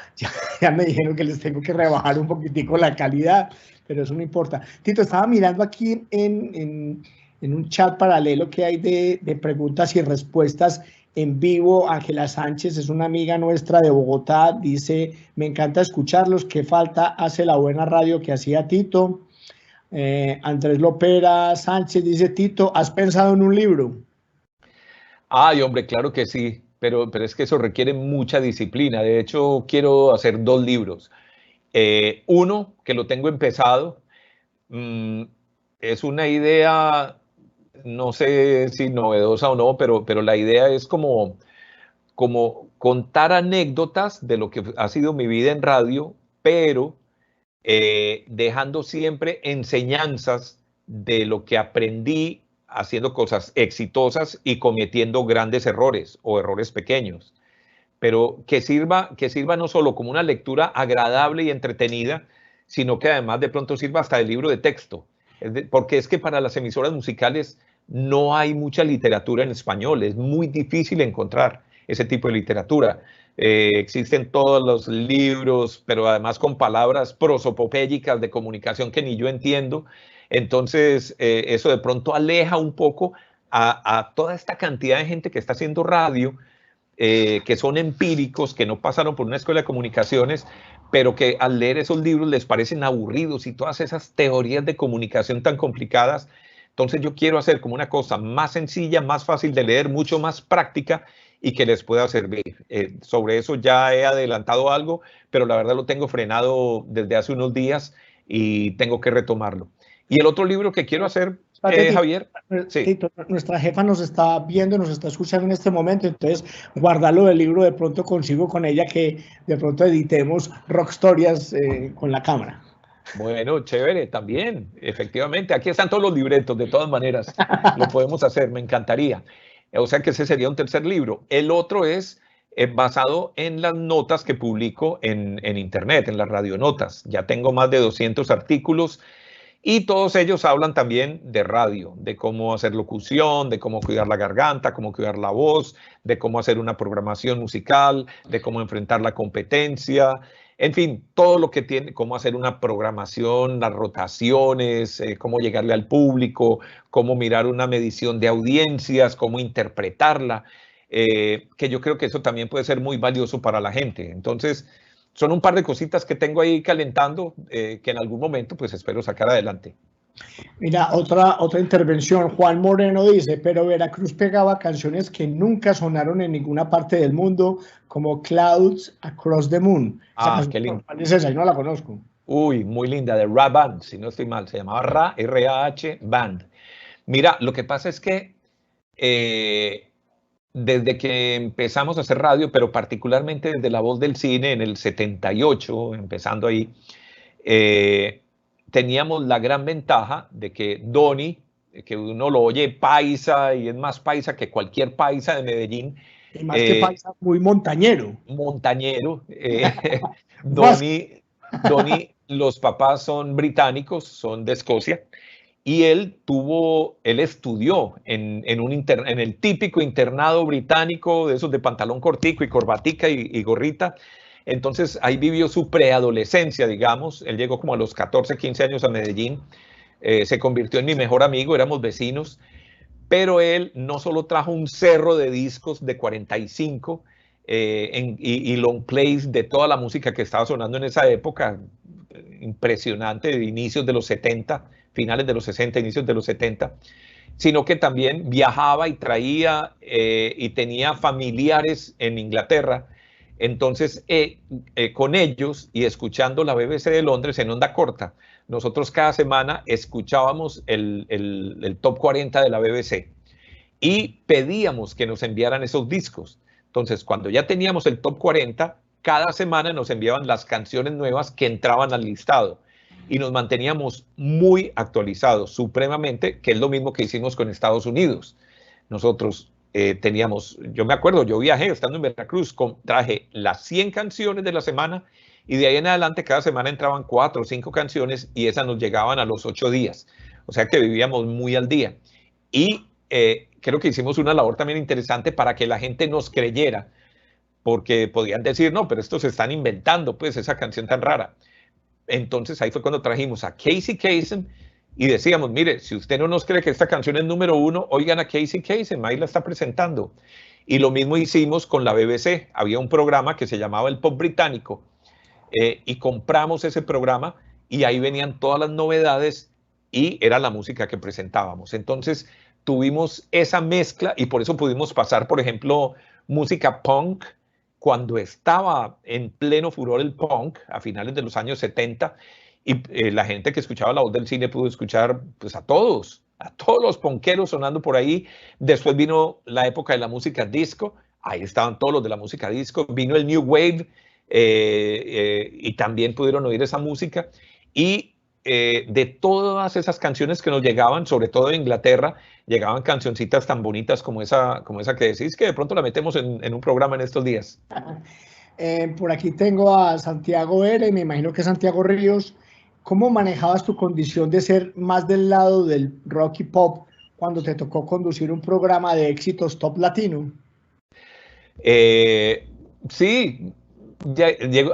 A: Ya me dijeron que les tengo que rebajar un poquitico la calidad, pero eso no importa. Tito, estaba mirando aquí en un chat paralelo que hay de preguntas y respuestas en vivo. Ángela Sánchez es una amiga nuestra de Bogotá, dice: me encanta escucharlos, qué falta hace la buena radio que hacía Tito. Andrés Lopera Sánchez dice: Tito, ¿has pensado en un libro?
B: Ay, hombre, claro que sí, pero es que eso requiere mucha disciplina. De hecho, quiero hacer 2 libros. Uno, que lo tengo empezado, es una idea, no sé si novedosa o no, pero la idea es como contar anécdotas de lo que ha sido mi vida en radio, pero dejando siempre enseñanzas de lo que aprendí haciendo cosas exitosas y cometiendo grandes errores o errores pequeños, pero que sirva no solo como una lectura agradable y entretenida, sino que además de pronto sirva hasta de libro de texto, porque es que para las emisoras musicales no hay mucha literatura en español, es muy difícil encontrar ese tipo de literatura. Existen todos los libros, pero además con palabras prosopopéyicas de comunicación que ni yo entiendo. Entonces, eso de pronto aleja un poco a toda esta cantidad de gente que está haciendo radio, que son empíricos, que no pasaron por una escuela de comunicaciones, pero que al leer esos libros les parecen aburridos y todas esas teorías de comunicación tan complicadas. Entonces yo quiero hacer como una cosa más sencilla, más fácil de leer, mucho más práctica y que les pueda servir. Sobre eso ya he adelantado algo, pero la verdad lo tengo frenado desde hace unos días y tengo que retomarlo. Y el otro libro que quiero hacer, Javier.
A: Sí. Tito, nuestra jefa nos está viendo, nos está escuchando en este momento, entonces guárdalo del libro, de pronto consigo con ella que de pronto editemos Rock Stories con la cámara.
B: Bueno, chévere, también, efectivamente. Aquí están todos los libretos, de todas maneras. Lo podemos hacer, me encantaría. O sea que ese sería un tercer libro. El otro es basado en las notas que publico en Internet, en las radionotas. Ya tengo más de 200 artículos y todos ellos hablan también de radio, de cómo hacer locución, de cómo cuidar la garganta, cómo cuidar la voz, de cómo hacer una programación musical, de cómo enfrentar la competencia. En fin, todo lo que tiene, cómo hacer una programación, las rotaciones, cómo llegarle al público, cómo mirar una medición de audiencias, cómo interpretarla, que yo creo que eso también puede ser muy valioso para la gente. Entonces, son un par de cositas que tengo ahí calentando, que en algún momento pues espero sacar adelante.
A: Mira, otra intervención. Juan Moreno dice: pero Veracruz pegaba canciones que nunca sonaron en ninguna parte del mundo, como Clouds Across the Moon.
B: Qué lindo.
A: ¿Cuál es esa? Yo no la conozco.
B: Uy, muy linda, de Ra Band, si no estoy mal, se llamaba Ra, R-A-H, Band. Mira, lo que pasa es que desde que empezamos a hacer radio, pero particularmente desde La Voz del Cine en el 78, empezando ahí, teníamos la gran ventaja de que Donny, que uno lo oye paisa y es más paisa que cualquier paisa de Medellín.
A: Y más que paisa, muy montañero.
B: Montañero. Donny, los papás son británicos, son de Escocia, y él estudió en el típico internado británico, de esos de pantalón cortico y corbatica y gorrita. Entonces ahí vivió su preadolescencia, digamos. Él llegó como a los 14, 15 años a Medellín, se convirtió en mi mejor amigo, éramos vecinos, pero él no solo trajo un cerro de discos de 45 y long plays de toda la música que estaba sonando en esa época, impresionante, de inicios de los 70, finales de los 60, inicios de los 70, sino que también viajaba y traía y tenía familiares en Inglaterra. Entonces, con ellos y escuchando la BBC de Londres en onda corta, nosotros cada semana escuchábamos el top 40 de la BBC y pedíamos que nos enviaran esos discos. Entonces, cuando ya teníamos el top 40, cada semana nos enviaban las canciones nuevas que entraban al listado y nos manteníamos muy actualizados, supremamente, que es lo mismo que hicimos con Estados Unidos. Nosotros teníamos, yo me acuerdo, yo viajé estando en Veracruz, traje las 100 canciones de la semana y de ahí en adelante cada semana entraban 4 o 5 canciones y esas nos llegaban a los 8 días. O sea que vivíamos muy al día. Y creo que hicimos una labor también interesante para que la gente nos creyera, porque podían decir, no, pero estos se están inventando, pues, esa canción tan rara. Entonces ahí fue cuando trajimos a Casey Kasem y decíamos, mire, si usted no nos cree que esta canción es número 1, oigan a Casey Kasem, ahí la está presentando. Y lo mismo hicimos con la BBC. Había un programa que se llamaba El Pop Británico y compramos ese programa y ahí venían todas las novedades y era la música que presentábamos. Entonces tuvimos esa mezcla y por eso pudimos pasar, por ejemplo, música punk, cuando estaba en pleno furor el punk, a finales de los años 70, y la gente que escuchaba La Voz del Cine pudo escuchar pues, a todos los punkeros sonando por ahí. Después vino la época de la música disco, ahí estaban todos los de la música disco, vino el New Wave, y también pudieron oír esa música. Y de todas esas canciones que nos llegaban, sobre todo de Inglaterra, llegaban cancioncitas tan bonitas como esa que decís, que de pronto la metemos en un programa en estos días.
A: Por aquí tengo a Santiago R., me imagino que Santiago Ríos. ¿Cómo manejabas tu condición de ser más del lado del rock y pop cuando te tocó conducir un programa de éxitos top latino?
B: Sí,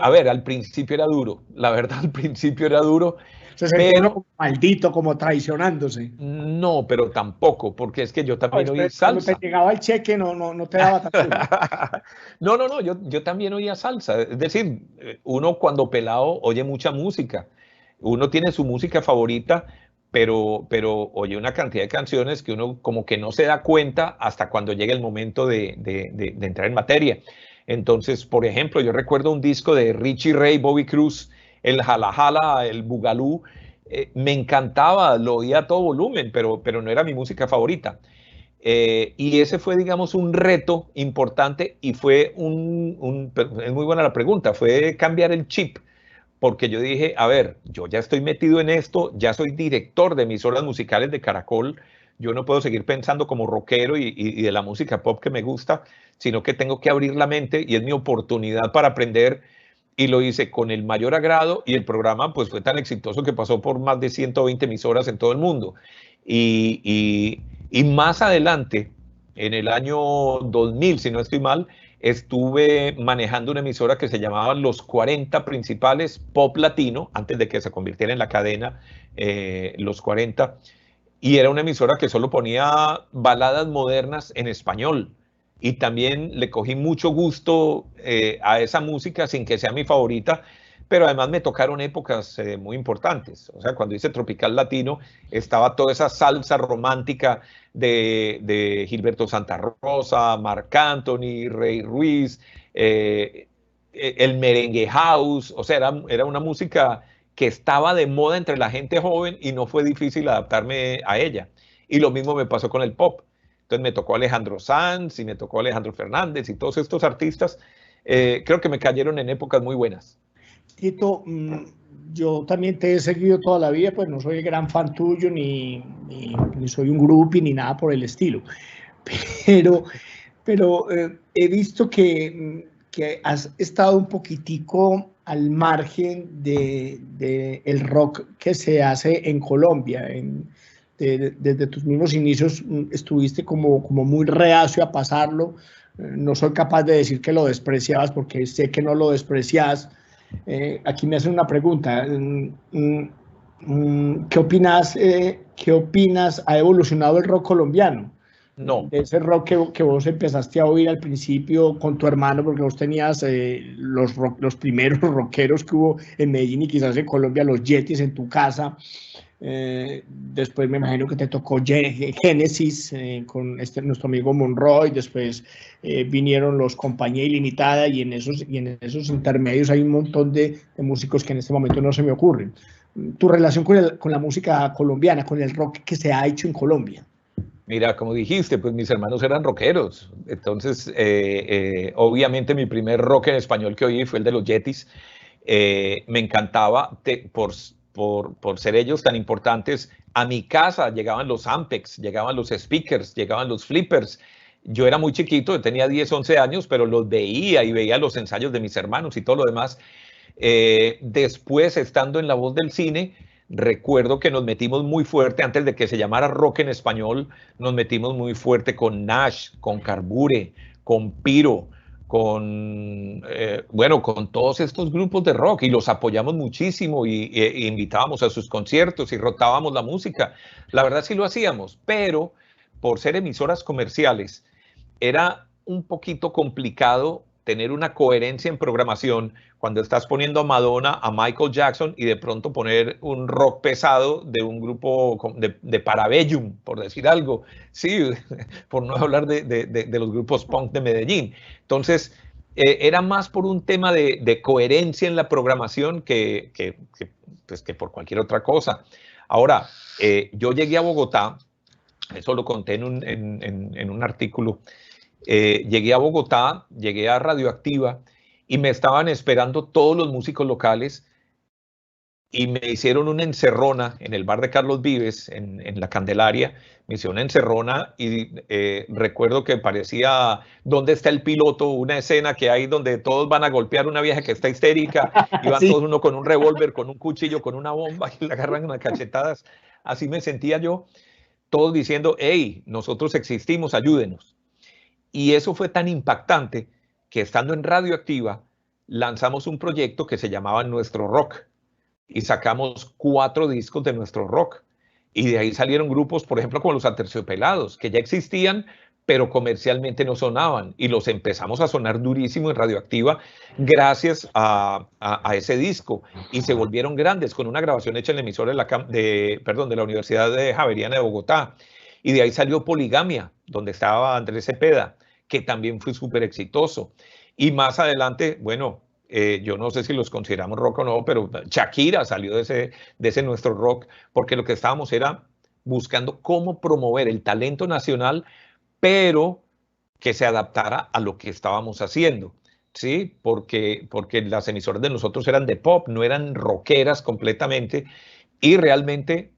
B: a ver, al principio era duro, la verdad, al principio era duro.
A: Se sentía uno como maldito, como traicionándose.
B: No, pero tampoco, porque es que yo también oí salsa.
A: Cuando te llegaba el cheque no te daba tan duro.
B: No, yo también oía salsa. Es decir, uno cuando pelado oye mucha música. Uno tiene su música favorita, pero oye una cantidad de canciones que uno como que no se da cuenta hasta cuando llega el momento de entrar en materia. Entonces, por ejemplo, yo recuerdo un disco de Richie Ray, Bobby Cruz, el Jala Jala, el Bugalú, me encantaba, lo oía a todo volumen, pero no era mi música favorita. Y ese fue, digamos, un reto importante y fue es muy buena la pregunta, fue cambiar el chip, porque yo dije, a ver, yo ya estoy metido en esto, ya soy director de emisoras musicales de Caracol, yo no puedo seguir pensando como rockero y de la música pop que me gusta, sino que tengo que abrir la mente y es mi oportunidad para aprender. Y lo hice con el mayor agrado y el programa pues fue tan exitoso que pasó por más de 120 emisoras en todo el mundo. Y más adelante, en el año 2000, si no estoy mal, estuve manejando una emisora que se llamaba Los 40 Principales Pop Latino, antes de que se convirtiera en la cadena Los 40, y era una emisora que solo ponía baladas modernas en español. Y también le cogí mucho gusto a esa música sin que sea mi favorita, pero además me tocaron épocas muy importantes. O sea, cuando hice Tropical Latino estaba toda esa salsa romántica de Gilberto Santa Rosa, Marc Anthony, Rey Ruiz, el merengue house. O sea, era una música que estaba de moda entre la gente joven y no fue difícil adaptarme a ella. Y lo mismo me pasó con el pop. Entonces me tocó Alejandro Sanz y me tocó Alejandro Fernández y todos estos artistas. Creo que me cayeron en épocas muy buenas.
A: Tito, yo también te he seguido toda la vida, pues no soy el gran fan tuyo, ni soy un groupie, ni nada por el estilo. Pero he visto que has estado un poquitico al margen de el rock que se hace en Colombia. Desde tus mismos inicios estuviste como muy reacio a pasarlo. No soy capaz de decir que lo despreciabas porque sé que no lo desprecias. Aquí me hacen una pregunta. ¿Qué opinas? ¿Ha evolucionado el rock colombiano?
B: No.
A: de ese rock que vos empezaste a oír al principio con tu hermano, porque vos tenías los primeros rockeros que hubo en Medellín y quizás en Colombia, los Yetis en tu casa. Después me imagino que te tocó Genesis con nuestro amigo Monroy, después vinieron los Compañía Ilimitada y en esos intermedios hay un montón de músicos que en este momento no se me ocurren. Tu relación con la música colombiana, con el rock que se ha hecho en Colombia.
B: Mira, como dijiste, pues mis hermanos eran rockeros. Entonces, obviamente mi primer rock en español que oí fue el de los Yetis. Me encantaba por ser ellos tan importantes. A mi casa llegaban los Ampex, llegaban los speakers, llegaban los flippers. Yo era muy chiquito, tenía 10, 11 años, pero los veía y veía los ensayos de mis hermanos y todo lo demás. Después, estando en La Voz del Cine, recuerdo que nos metimos muy fuerte, antes de que se llamara rock en español, nos metimos muy fuerte con Nash, con Carbure, con Piro, con todos estos grupos de rock, y los apoyamos muchísimo y invitábamos a sus conciertos y rotábamos la música. La verdad sí lo hacíamos, pero por ser emisoras comerciales era un poquito complicado tener una coherencia en programación cuando estás poniendo a Madonna, a Michael Jackson y de pronto poner un rock pesado de un grupo de Parabellum, por decir algo. Sí, por no hablar de los grupos punk de Medellín. Entonces, era más por un tema de coherencia en la programación que por cualquier otra cosa. Ahora, yo llegué a Bogotá, eso lo conté en un artículo. Llegué a Bogotá, llegué a Radioactiva y me estaban esperando todos los músicos locales y me hicieron una encerrona en el bar de Carlos Vives, en la Candelaria. Me hicieron una encerrona y recuerdo que parecía ¿Dónde está el piloto? Una escena que hay donde todos van a golpear a una vieja que está histérica y van
A: Sí.
B: todos uno con un revólver, con un cuchillo, con una bomba y le agarran unas cachetadas. Así me sentía yo, todos diciendo, hey, nosotros existimos, ayúdenos. Y eso fue tan impactante que estando en Radioactiva lanzamos un proyecto que se llamaba Nuestro Rock y sacamos 4 discos de Nuestro Rock. Y de ahí salieron grupos, por ejemplo, como los Aterciopelados, que ya existían, pero comercialmente no sonaban. Y los empezamos a sonar durísimo en Radioactiva gracias a ese disco. Y se volvieron grandes con una grabación hecha en la emisora de la Universidad Javeriana de Bogotá. Y de ahí salió Poligamia, donde estaba Andrés Cepeda, que también fue súper exitoso. Y más adelante, bueno, yo no sé si los consideramos rock o no, pero Shakira salió de ese nuestro rock, porque lo que estábamos era buscando cómo promover el talento nacional, pero que se adaptara a lo que estábamos haciendo, ¿sí? Porque las emisoras de nosotros eran de pop, no eran rockeras completamente, y realmente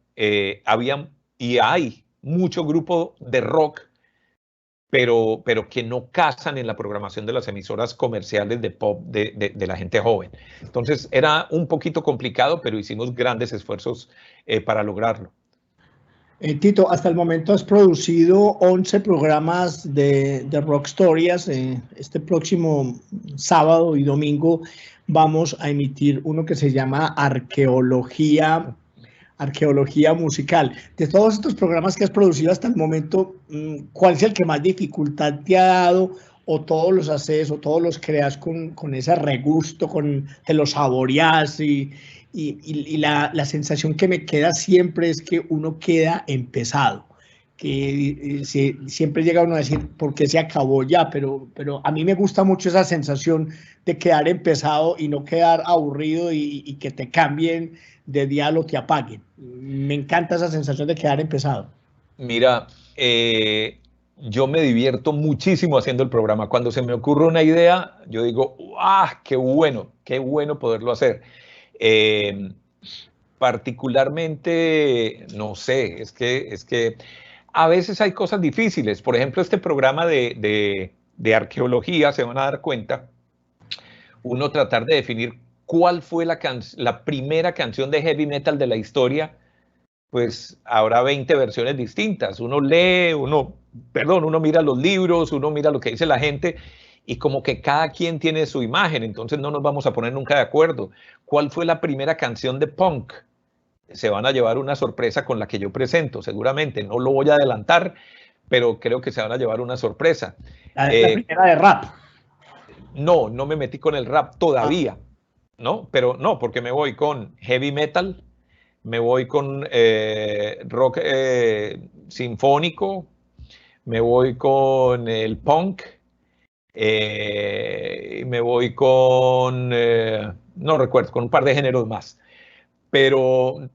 B: había y hay mucho grupo de rock, pero que no casan en la programación de las emisoras comerciales de pop de la gente joven. Entonces era un poquito complicado, pero hicimos grandes esfuerzos para lograrlo.
A: Tito, hasta el momento has producido 11 programas de Rock Stories. Este próximo sábado y domingo vamos a emitir uno que se llama Arqueología Musical. De todos estos programas que has producido hasta el momento, ¿cuál es el que más dificultad te ha dado? ¿O todos los haces o todos los creas con ese regusto, te los saboreas? Y la sensación que me queda siempre es que uno queda empezado, que siempre llega uno a decir, ¿por qué se acabó ya? Pero a mí me gusta mucho esa sensación de quedar empezado y no quedar aburrido y que te cambien de diálogo, te apaguen. Me encanta esa sensación de quedar empezado.
B: Mira, yo me divierto muchísimo haciendo el programa. Cuando se me ocurre una idea, yo digo, ¡ah, qué bueno poderlo hacer! Particularmente, no sé, es que a veces hay cosas difíciles. Por ejemplo, este programa de arqueología, se van a dar cuenta, uno tratar de definir cuál fue la primera canción de heavy metal de la historia, pues habrá 20 versiones distintas. Uno lee, uno mira los libros, uno mira lo que dice la gente y como que cada quien tiene su imagen, entonces no nos vamos a poner nunca de acuerdo. ¿Cuál fue la primera canción de punk? Se van a llevar una sorpresa con la que yo presento, seguramente, no lo voy a adelantar, pero creo que se van a llevar una sorpresa.
A: La primera de rap.
B: No, no me metí con el rap todavía, ¿no? Pero no, porque me voy con heavy metal, me voy con rock sinfónico, me voy con el punk, me voy con, no recuerdo, con un par de géneros más. Pero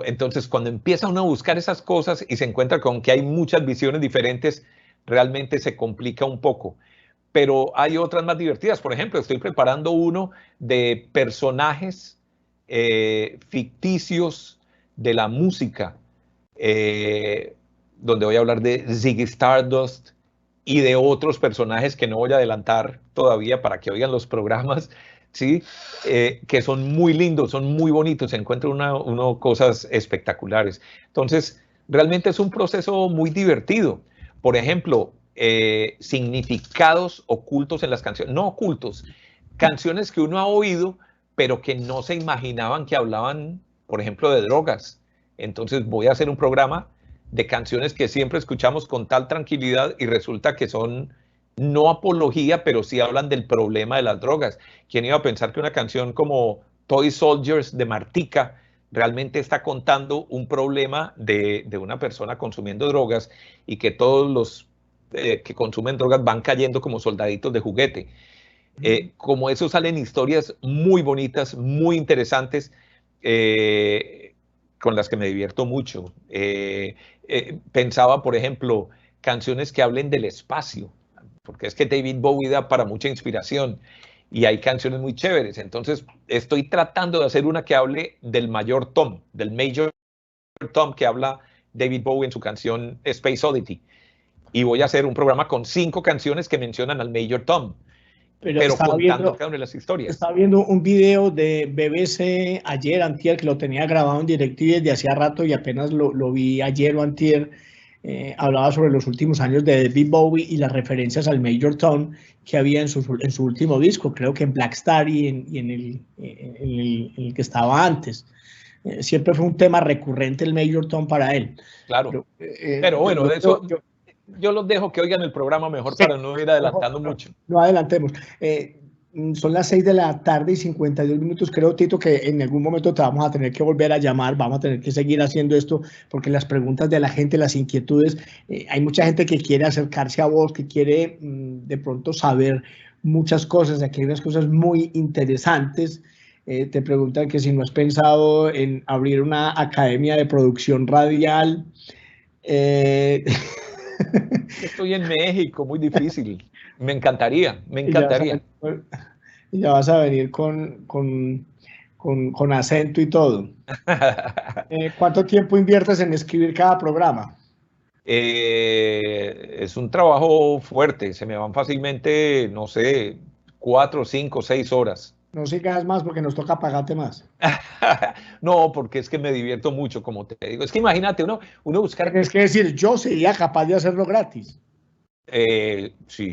B: entonces cuando empieza uno a buscar esas cosas y se encuentra con que hay muchas visiones diferentes, realmente se complica un poco. Pero hay otras más divertidas. Por ejemplo, estoy preparando uno de personajes ficticios de la música, donde voy a hablar de Ziggy Stardust y de otros personajes que no voy a adelantar todavía para que oigan los programas, ¿sí? Que son muy lindos, son muy bonitos, se encuentran uno cosas espectaculares. Entonces, realmente es un proceso muy divertido. Por ejemplo, significados ocultos en las canciones, no ocultos, canciones que uno ha oído, pero que no se imaginaban que hablaban, por ejemplo, de drogas. Entonces voy a hacer un programa de canciones que siempre escuchamos con tal tranquilidad y resulta que son no apología, pero sí hablan del problema de las drogas. ¿Quién iba a pensar que una canción como Toy Soldiers de Martica realmente está contando un problema de una persona consumiendo drogas y que todos los que consumen drogas van cayendo como soldaditos de juguete? Como eso salen historias muy bonitas, muy interesantes, con las que me divierto mucho. Pensaba, por ejemplo, canciones que hablen del espacio, porque es que David Bowie da para mucha inspiración y hay canciones muy chéveres. Entonces, estoy tratando de hacer una que hable del mayor Tom, del Major Tom que habla David Bowie en su canción Space Oddity. Y voy a hacer un programa con 5 canciones que mencionan al Major Tom, pero contando cada una de las historias.
A: Estaba viendo un video de BBC ayer, antier, que lo tenía grabado en DirecTV desde hacía rato y apenas lo vi ayer o antier. Hablaba sobre los últimos años de David Bowie y las referencias al Major Tom que había en su último disco, creo que en Black Star y en el que estaba antes. Siempre fue un tema recurrente el Major Tom para él.
B: Claro, pero bueno, de eso yo los dejo que oigan el programa mejor, sí, para no ir adelantando mucho.
A: No adelantemos. Son las 6 de la tarde y 52 minutos. Creo, Tito, que en algún momento te vamos a tener que volver a llamar, vamos a tener que seguir haciendo esto, porque las preguntas de la gente, las inquietudes, hay mucha gente que quiere acercarse a vos, que quiere de pronto saber muchas cosas. Aquí hay unas cosas muy interesantes. Te preguntan que si no has pensado en abrir una academia de producción radial.
B: Estoy en México, muy difícil. Me encantaría, me encantaría.
A: Y ya vas a venir con acento y todo. ¿Cuánto tiempo inviertes en escribir cada programa?
B: Es un trabajo fuerte, se me van fácilmente, no sé, 4, 5, 6 horas.
A: No sigas más porque nos toca pagarte más.
B: No, porque es que me divierto mucho, como te digo. Es que imagínate, uno buscar...
A: Es que decir, yo sería capaz de hacerlo gratis.
B: Sí.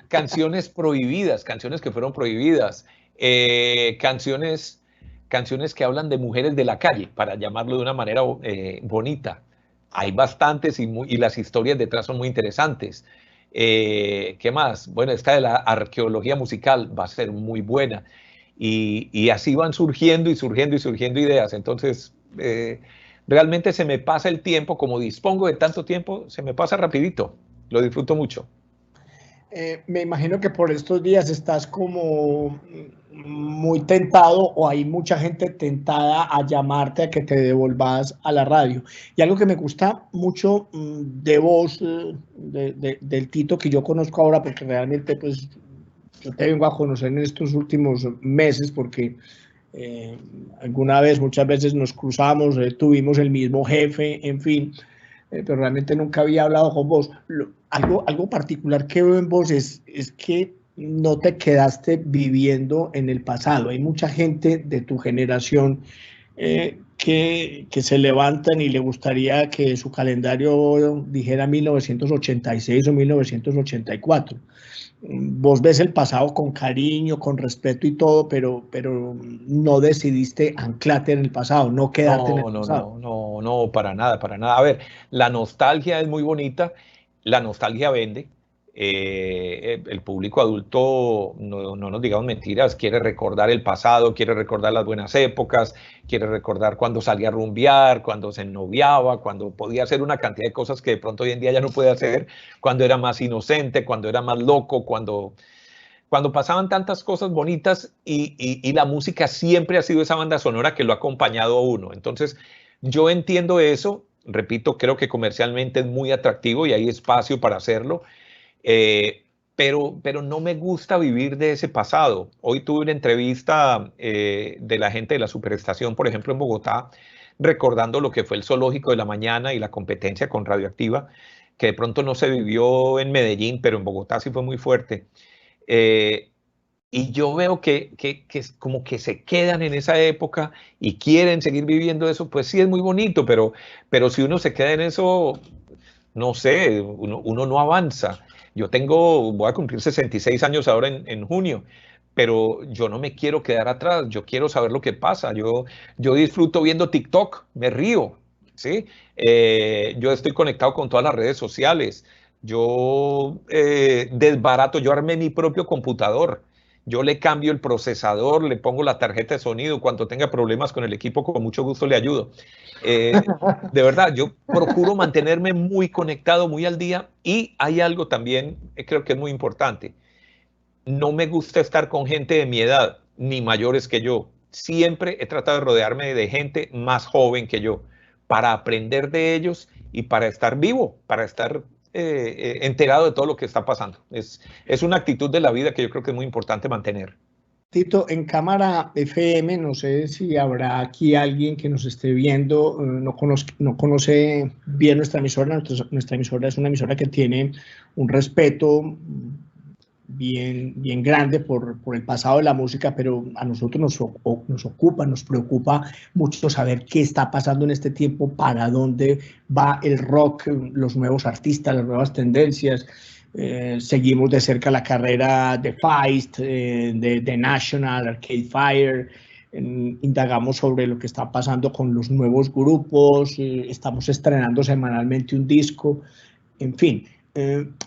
B: Canciones prohibidas, canciones que fueron prohibidas, canciones que hablan de mujeres de la calle, para llamarlo de una manera bonita. Hay bastantes y las historias detrás son muy interesantes. ¿Qué más? Bueno, esta de la arqueología musical va a ser muy buena. Y así van surgiendo y surgiendo y surgiendo ideas. Entonces, realmente se me pasa el tiempo, como dispongo de tanto tiempo, se me pasa rapidito. Lo disfruto mucho.
A: Me imagino que por estos días estás como muy tentado o hay mucha gente tentada a llamarte a que te devolvas a la radio. Y algo que me gusta mucho de vos, del Tito que yo conozco ahora, porque realmente pues yo te vengo a conocer en estos últimos meses porque alguna vez, muchas veces nos cruzamos, tuvimos el mismo jefe, en fin, pero realmente nunca había hablado con vos. Algo particular que veo en vos es que no te quedaste viviendo en el pasado. Hay mucha gente de tu generación que se levantan y le gustaría que su calendario dijera 1986 o 1984. Vos ves el pasado con cariño, con respeto y todo, pero no decidiste anclarte en el pasado, no quedarte en el
B: No, no,
A: pasado.
B: no, no, no, para nada, para nada. A ver, la nostalgia es muy bonita, la nostalgia vende. El público adulto, no nos digamos mentiras, quiere recordar el pasado, quiere recordar las buenas épocas, quiere recordar cuando salía a rumbear, cuando se ennoviaba, cuando podía hacer una cantidad de cosas que de pronto hoy en día ya no puede hacer, cuando era más inocente, cuando era más loco, cuando pasaban tantas cosas bonitas y la música siempre ha sido esa banda sonora que lo ha acompañado a uno. Entonces, yo entiendo eso, repito, creo que comercialmente es muy atractivo y hay espacio para hacerlo, eh, pero no me gusta vivir de ese pasado. Hoy tuve una entrevista de la gente de la Superestación, por ejemplo, en Bogotá, recordando lo que fue el Zoológico de la Mañana y la competencia con Radioactiva, que de pronto no se vivió en Medellín, pero en Bogotá sí fue muy fuerte. Eh, y yo veo que como que se quedan en esa época y quieren seguir viviendo eso, pues sí es muy bonito, pero si uno se queda en eso, no sé, uno no avanza. Voy a cumplir 66 años ahora en junio, pero yo no me quiero quedar atrás, yo quiero saber lo que pasa. Yo disfruto viendo TikTok, me río, ¿sí? Yo estoy conectado con todas las redes sociales. Yo armé mi propio computador. Yo le cambio el procesador, le pongo la tarjeta de sonido. Cuando tenga problemas con el equipo, con mucho gusto le ayudo. De verdad, yo procuro mantenerme muy conectado, muy al día. Y hay algo también, creo que es muy importante. No me gusta estar con gente de mi edad, ni mayores que yo. Siempre he tratado de rodearme de gente más joven que yo, para aprender de ellos y para estar vivo, para estar enterado de todo lo que está pasando. Es una actitud de la vida que yo creo que es muy importante mantener.
A: Tito, en Cámara FM, no sé si habrá aquí alguien que nos esté viendo, no conoce bien nuestra emisora. Nuestra emisora es una emisora que tiene un respeto bien grande por el pasado de la música, pero a nosotros nos ocupa, nos preocupa mucho saber qué está pasando en este tiempo, para dónde va el rock, los nuevos artistas, las nuevas tendencias. Seguimos de cerca la carrera de Feist, de National, Arcade Fire. Indagamos sobre lo que está pasando con los nuevos grupos. Estamos estrenando semanalmente un disco. En fin,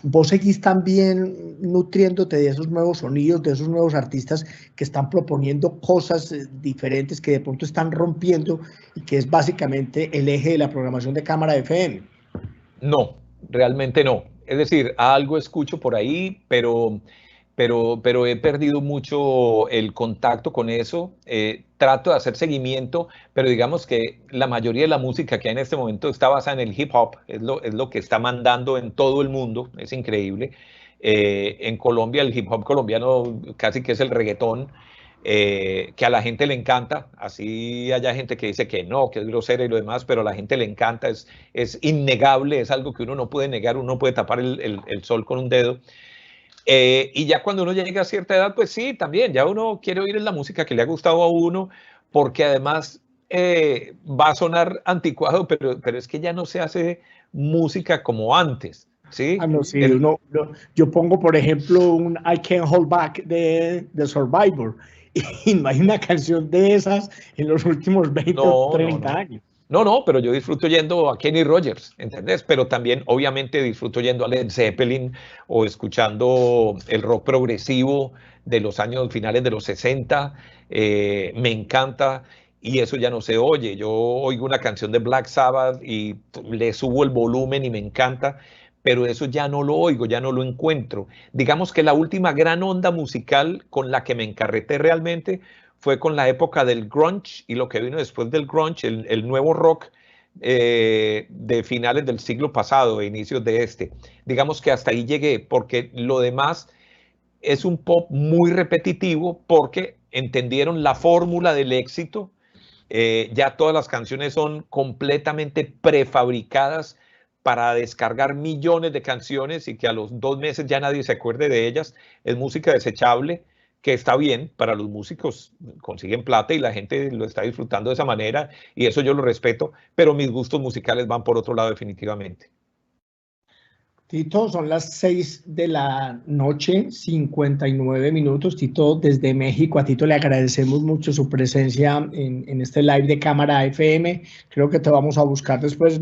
A: vos seguís también nutriéndote de esos nuevos sonidos, de esos nuevos artistas que están proponiendo cosas diferentes, que de pronto están rompiendo, y que es básicamente el eje de la programación de Cámara FM.
B: No, realmente no. Es decir, algo escucho por ahí, pero he perdido mucho el contacto con eso. Trato de hacer seguimiento, pero digamos que la mayoría de la música que hay en este momento está basada en el hip hop, es lo que está mandando en todo el mundo, es increíble. En Colombia, el hip hop colombiano casi que es el reggaetón. Que a la gente le encanta, así haya gente que dice que no, que es grosera y lo demás, pero a la gente le encanta, es innegable, es algo que uno no puede negar, uno no puede tapar el sol con un dedo. Y ya cuando uno llega a cierta edad, pues sí, también, ya uno quiere oír la música que le ha gustado a uno, porque además va a sonar anticuado, pero es que ya no se hace música como antes, ¿sí?
A: Ah, no, sí, yo pongo, por ejemplo, un I Can't Hold Back de Survivor, y no hay una canción de esas en los últimos 20 o
B: No, no,
A: 30
B: no.
A: años.
B: No, pero yo disfruto yendo a Kenny Rogers, ¿entendés? Pero también, obviamente, disfruto yendo a Led Zeppelin o escuchando el rock progresivo de los años finales de los 60. Me encanta y eso ya no se oye. Yo oigo una canción de Black Sabbath y le subo el volumen y me encanta, pero eso ya no lo oigo, ya no lo encuentro. Digamos que la última gran onda musical con la que me encarreté realmente fue con la época del grunge y lo que vino después del grunge, el nuevo rock de finales del siglo pasado e inicios de este. Digamos que hasta ahí llegué, porque lo demás es un pop muy repetitivo, porque entendieron la fórmula del éxito. Ya todas las canciones son completamente prefabricadas para descargar millones de canciones y que a los 2 meses ya nadie se acuerde de ellas. Es música desechable que está bien para los músicos, consiguen plata y la gente lo está disfrutando de esa manera y eso yo lo respeto, pero mis gustos musicales van por otro lado definitivamente.
A: Tito, son las 6 de la noche, 59 minutos. Tito, desde México, a Tito le agradecemos mucho su presencia en este live de Cámara FM. Creo que te vamos a buscar después.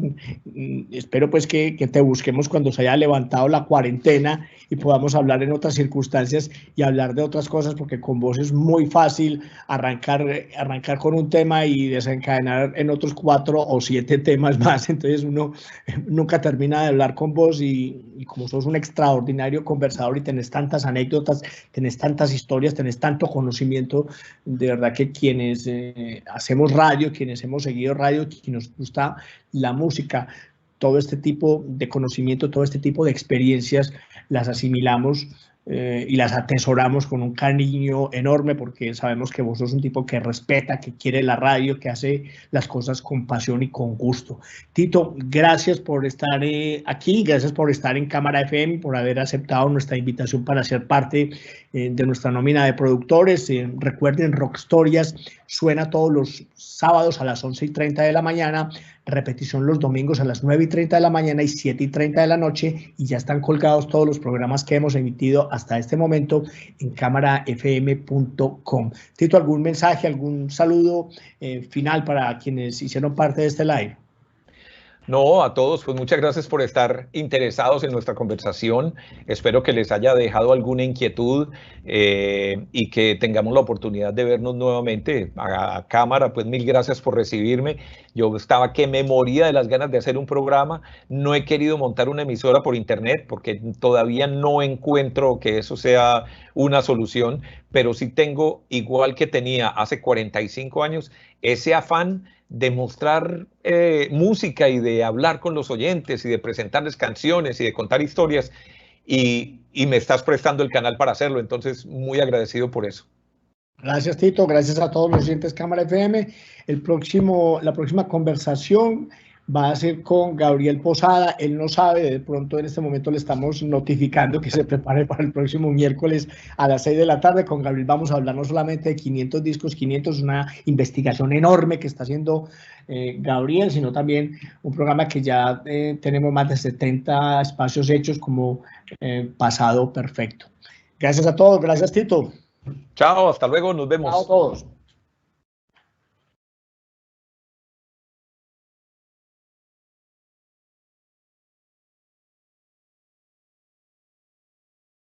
A: Espero pues que te busquemos cuando se haya levantado la cuarentena y podamos hablar en otras circunstancias y hablar de otras cosas, porque con vos es muy fácil arrancar con un tema y desencadenar en otros 4 o 7 temas más. Entonces uno nunca termina de hablar con vos y como sos un extraordinario conversador y tenés tantas anécdotas, tenés tantas historias, tenés tanto conocimiento, de verdad que quienes hacemos radio, quienes hemos seguido radio, quienes nos gusta la música, todo este tipo de conocimiento, todo este tipo de experiencias, las asimilamos y las atesoramos con un cariño enorme, porque sabemos que vos sos un tipo que respeta, que quiere la radio, que hace las cosas con pasión y con gusto. Tito, gracias por estar aquí, gracias por estar en Cámara FM, por haber aceptado nuestra invitación para ser parte de nuestra nómina de productores. Recuerden, Rock Historias suena todos los sábados a las 11:30 de la mañana, repetición los domingos a las 9:30 de la mañana y 7:30 de la noche, y ya están colgados todos los programas que hemos emitido hasta este momento en cámarafm.com. Tito, ¿algún mensaje, algún saludo final para quienes hicieron parte de este live?
B: No, a todos, pues muchas gracias por estar interesados en nuestra conversación. Espero que les haya dejado alguna inquietud y que tengamos la oportunidad de vernos nuevamente a cámara. Pues mil gracias por recibirme. Yo estaba que me moría de las ganas de hacer un programa. No he querido montar una emisora por internet porque todavía no encuentro que eso sea una solución, pero sí tengo, igual que tenía hace 45 años, ese afán de mostrar música y de hablar con los oyentes y de presentarles canciones y de contar historias y me estás prestando el canal para hacerlo, entonces muy agradecido por eso.
A: Gracias, Tito, gracias a todos los oyentes Cámara FM. La próxima conversación va a ser con Gabriel Posada. Él no sabe, de pronto en este momento le estamos notificando que se prepare para el próximo miércoles a las 6 de la tarde. Con Gabriel vamos a hablar no solamente de 500 discos, 500, una investigación enorme que está haciendo Gabriel, sino también un programa que ya tenemos más de 70 espacios hechos como Pasado Perfecto. Gracias a todos, gracias Tito.
B: Chao, hasta luego, nos vemos.
A: Chao a todos.